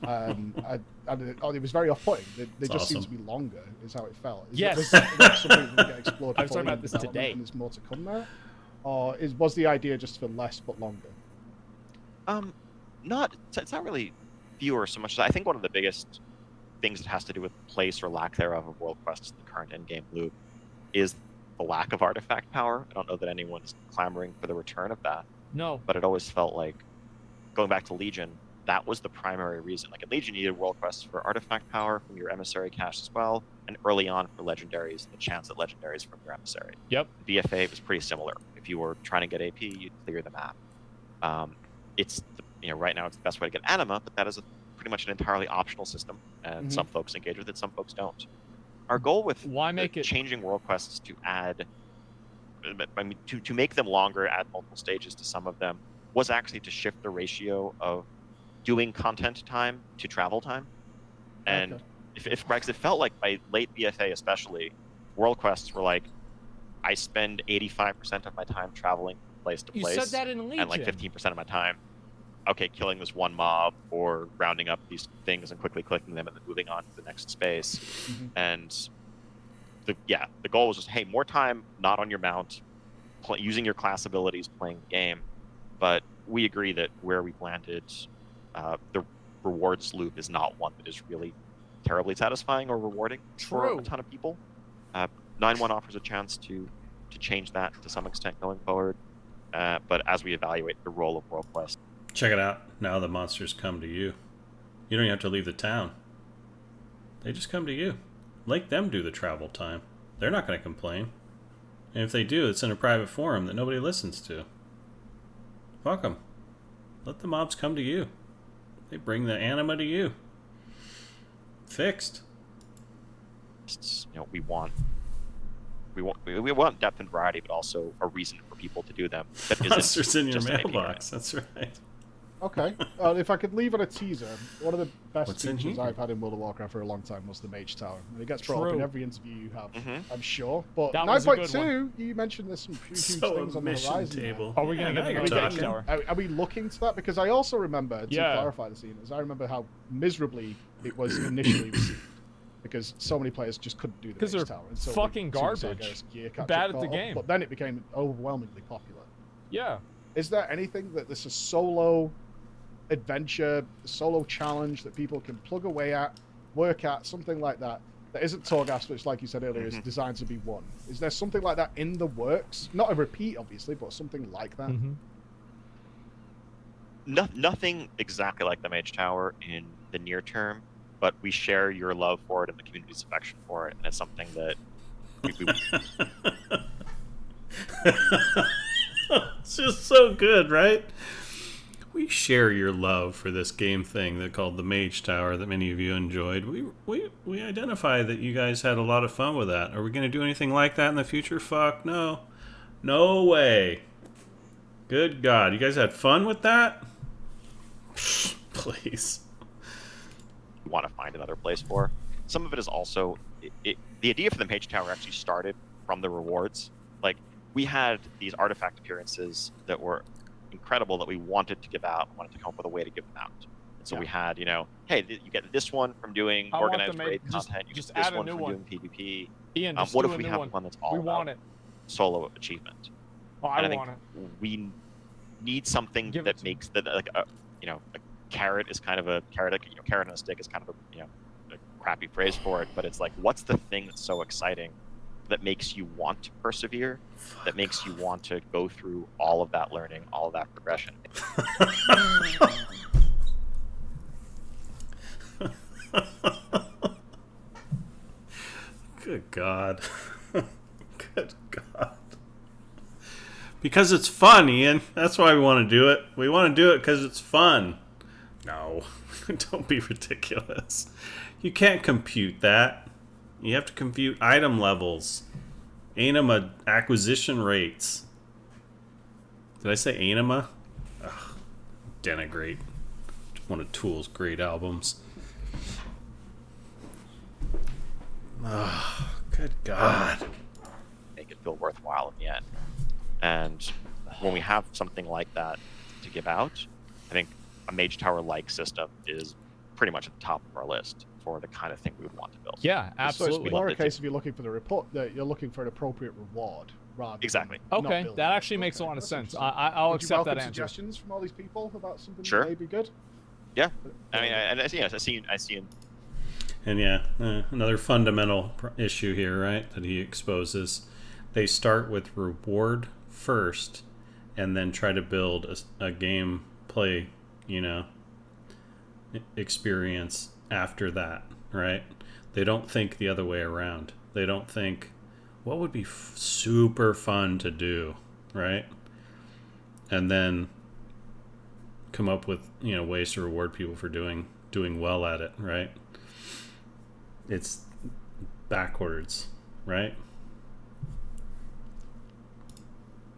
It was very off-putting. They just seem to awesome. be longer, is how it felt. Yes. Was that something that get explored I was talking fully about in this development today. and there's more to come there? Or was the idea just for less but longer? It's not really fewer so much as I think one of the biggest things that has to do with place or lack thereof of world quests in the current in-game loop is the lack of artifact power. I don't know that anyone's clamoring for the return of that, No. but it always felt like, going back to Legion, that was the primary reason. Like in Legion, you needed world quests for artifact power from your emissary cache as well, and early on for legendaries, the chance at legendaries from your emissary. Yep. BFA was pretty similar. If you were trying to get AP, you'd clear the map. Right now it's the best way to get anima, but that is pretty much an entirely optional system, and some folks engage with it, some folks don't. Our goal with changing world quests to add, to make them longer, add multiple stages to some of them, was actually to shift the ratio of doing content time to travel time. And because it felt like by late BFA especially, world quests were like, I spend 85% of my time traveling from place to place. You said that in Legion. And like 15% of my time, killing this one mob or rounding up these things and quickly clicking them and then moving on to the next space. And the goal was just, hey, more time not on your mount, using your class abilities, playing the game. But we agree that where we've landed, the rewards loop is not one that is really terribly satisfying or rewarding for a ton of people. 9.1 offers a chance to change that to some extent going forward. But as we evaluate the role of world quest, check it out. Now the monsters come to you. You don't even have to leave the town. They just come to you. Let them do the travel time. They're not going to complain. And if they do, it's in a private forum that nobody listens to. Fuck them. Let the mobs come to you. They bring the anima to you. Fixed. We want depth and variety, but also a reason for people to do them. That monsters in your just mailbox. That's right. Okay. If I could leave it a teaser, one of the best What's in features here? I've had in World of Warcraft for a long time was the Mage Tower. And it gets brought up in every interview you have, I'm sure. But That was a good 9.2, you mentioned there's some huge things on the mission horizon. table. Are we going to get the Mage Tower? Are we looking to that? Because I also remember, to clarify the scene, I remember how miserably it was initially received. Because so many players just couldn't do the Mage they're Tower. And so fucking garbage. Bad at the game. But then it became overwhelmingly popular. Yeah. Is there anything that this is solo adventure, solo challenge that people can plug away at, work at, something like that, that isn't Torghast, which, like you said earlier, is designed to be one? Is there something like that in the works? Not a repeat, obviously, but something like that? Nothing exactly like the Mage Tower in the near term, but we share your love for it and the community's affection for it, and it's something that It's just so good, right? We share your love for this game thing that called the Mage Tower that many of you enjoyed. We identify that you guys had a lot of fun with that. Are we going to do anything like that in the future? Fuck no. No way. Good God. You guys had fun with that? Please. want to find another place for. Some of it is also the idea for the Mage Tower actually started from the rewards. Like, we had these artifact appearances that were incredible that we wanted to give out, wanted to come up with a way to give them out. And so we had, hey, you get this one from doing organized raid content, you get this one from doing PvP. Ian, what if we have one that's all about solo achievement? Oh, I want it. We need something that makes that a carrot is kind of a carrot on a stick is kind of a crappy phrase for it, but it's like, what's the thing that's so exciting that makes you want to persevere, that makes you want to go through all of that learning, all of that progression? Good God. Good God. Because it's fun, Ian. That's why we want to do it. We want to do it because it's fun. No, don't be ridiculous. You can't compute that. You have to compute item levels, anima acquisition rates. Did I say anima? Ugh, denigrate. One of Tool's great albums. Oh, good God. Make it feel worthwhile in the end. And when we have something like that to give out, I think a Mage Tower-like system is pretty much at the top of our list for the kind of thing we would want to build. Yeah, absolutely. So it's more a case of you're looking for the report, that you're looking for an appropriate reward rather exactly. than okay, that actually makes a lot of sense. I'll accept that answer. Suggestions from all these people about something sure. that may be good? Yeah, I mean, and I see. And yeah, another fundamental issue here, right, that he exposes. They start with reward first and then try to build a gameplay, experience after that, right? They don't think the other way around. They don't think, what would be super fun to do, right? And then come up with, ways to reward people for doing well at it, right? It's backwards, right?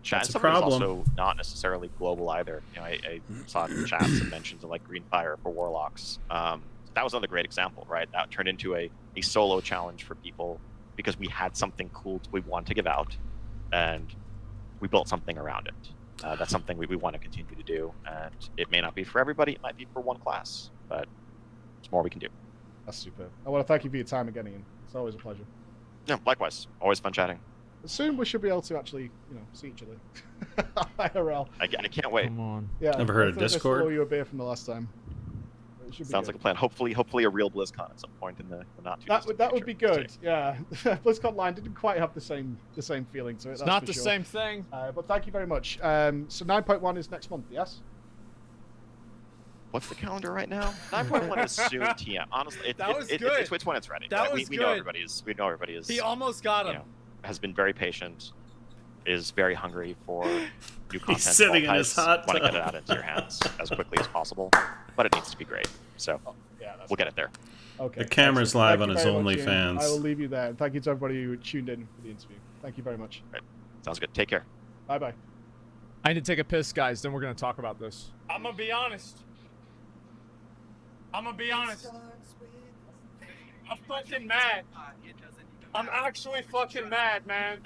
Chat That's a summary is problem. also not necessarily global either. I saw in the chat some mentions of like Green Fire for Warlocks. That was another great example, right? That turned into a solo challenge for people because we had something cool we wanted to give out, and we built something around it. That's something we want to continue to do, and it may not be for everybody. It might be for one class, but it's more we can do. That's super. I want to thank you for your time again, Ian. It's always a pleasure. Yeah, likewise. Always fun chatting. Soon we should be able to actually, see each other. IRL. I can't wait. Come on. Yeah. Never heard of I'll just Discord? throw you a beer from the last time. It should be Sounds good. like a plan. Hopefully a real BlizzCon at some point in the not too distant That would be future. good. Yeah. BlizzCon Line didn't quite have the same feeling to it. It's that's not for the sure. same thing. But thank you very much. So 9.1 is next month, yes? What's the calendar right now? 9.1 is soon TM. Honestly, That was good. It's when it's ready. That we, was we know good. everybody is. He almost got him. Has been very patient, is very hungry for new content. sitting in his hot Want to tub. get it out into your hands as quickly as possible, but it needs to be great. So Yeah, we'll get it there. Okay. The camera's Excellent. live Thank on you his very much, Ian. OnlyFans. I will leave you there. Thank you to everybody who tuned in for the interview. Thank you very much. Sounds good. Take care. Bye bye. I need to take a piss, guys. Then we're gonna talk about this. I'm gonna be honest. I'm fucking mad. I'm actually fucking mad, man.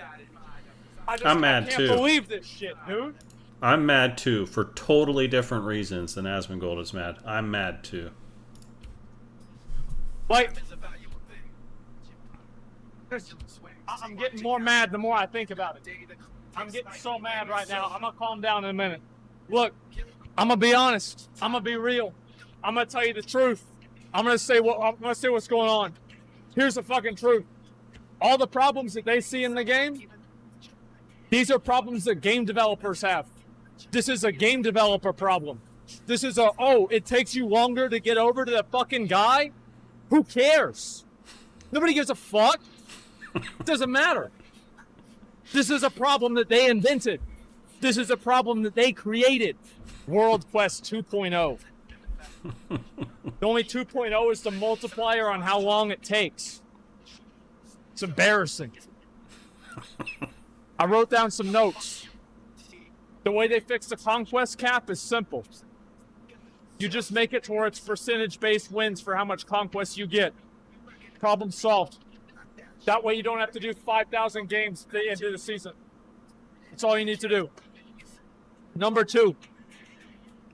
I'm mad I can't too. believe this shit, dude. I'm mad too, for totally different reasons than Asmongold is mad. I'm mad too. Like, I'm getting more mad the more I think about it. I'm getting so mad right now. I'm gonna calm down in a minute. Look, I'm gonna be honest. I'm gonna be real. I'm gonna tell you the truth. I'm gonna say what's going on. Here's the fucking truth. All the problems that they see in the game, these are problems that game developers have. This is a game developer problem. This is it takes you longer to get over to the fucking guy? Who cares? Nobody gives a fuck. It doesn't matter. This is a problem that they invented. This is a problem that they created. World Quest 2.0. The only 2.0 is the multiplier on how long it takes. It's embarrassing. I wrote down some notes. The way they fix the conquest cap is simple. You just make it to where it's percentage-based wins for how much conquest you get. Problem solved. That way you don't have to do 5,000 games at the end of the season. That's all you need to do. Number 2.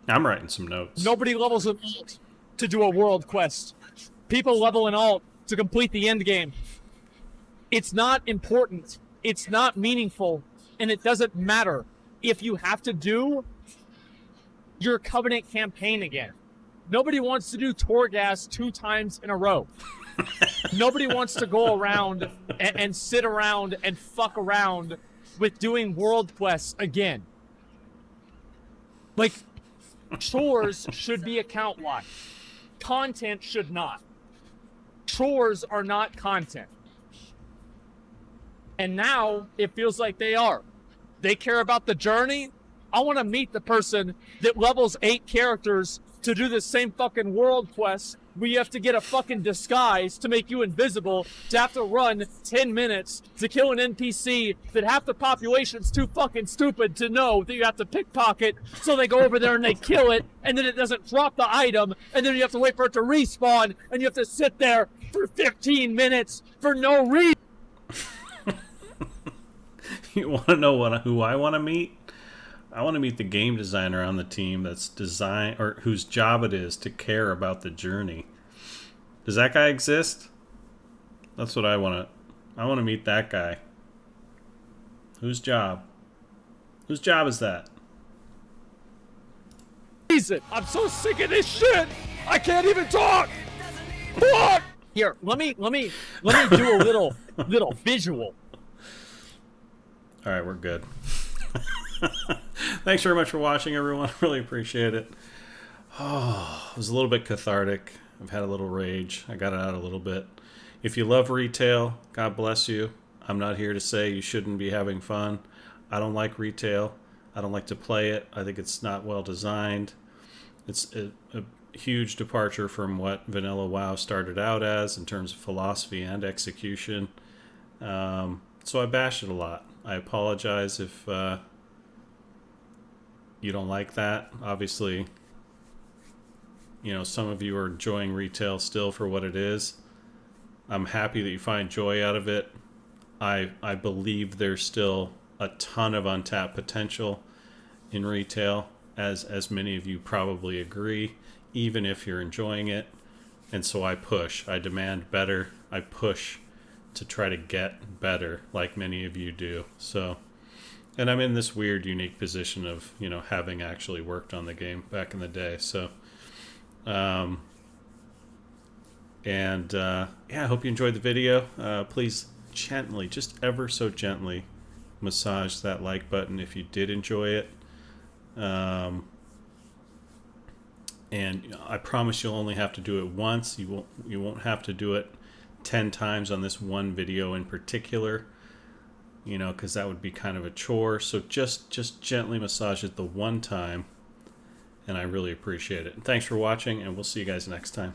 I'm writing some notes. Nobody levels an alt to do a world quest. People level an alt to complete the end game. It's not important. It's not meaningful. And it doesn't matter if you have to do your Covenant campaign again. Nobody wants to do Torghast 2 times in a row. Nobody wants to go around and sit around and fuck around with doing world quests again. Like, chores should be account-wide. Content should not. Chores are not content. And now it feels like they are. They care about the journey. I want to meet the person that levels 8 characters to do the same fucking world quest where you have to get a fucking disguise to make you invisible, to have to run 10 minutes to kill an NPC that half the population's too fucking stupid to know that you have to pickpocket, so they go over there and they kill it, and then it doesn't drop the item, and then you have to wait for it to respawn, and you have to sit there for 15 minutes for no reason. You want to know who I want to meet? I want to meet the game designer on the team that's whose job it is to care about the journey. Does that guy exist? That's what I want to meet that guy. Whose job? Whose job is that? I'm so sick of this shit. I can't even talk. Fuck! Here, let me do a little visual. All right, we're good. Thanks very much for watching, everyone. Really appreciate it. Oh, it was a little bit cathartic. I've had a little rage. I got it out a little bit. If you love retail, God bless you. I'm not here to say you shouldn't be having fun. I don't like retail. I don't like to play it. I think it's not well designed. It's a huge departure from what Vanilla WoW started out as in terms of philosophy and execution. So I bash it a lot. I apologize if you don't like that. Obviously, you know, some of you are enjoying retail still for what it is. I'm happy that you find joy out of it. I believe there's still a ton of untapped potential in retail, as many of you probably agree, even if you're enjoying it. And so I push. I demand better. I push to try to get better, like many of you do. So, and I'm in this weird, unique position of, you know, having actually worked on the game back in the day. So, yeah, I hope you enjoyed the video. Please gently, just ever so gently, massage that like button if you did enjoy it. And I promise you'll only have to do it once. You won't have to do it 10 times on this one video in particular, you know, because that would be kind of a chore. So just gently massage it the one time, and I really appreciate it. And thanks for watching, and we'll see you guys next time.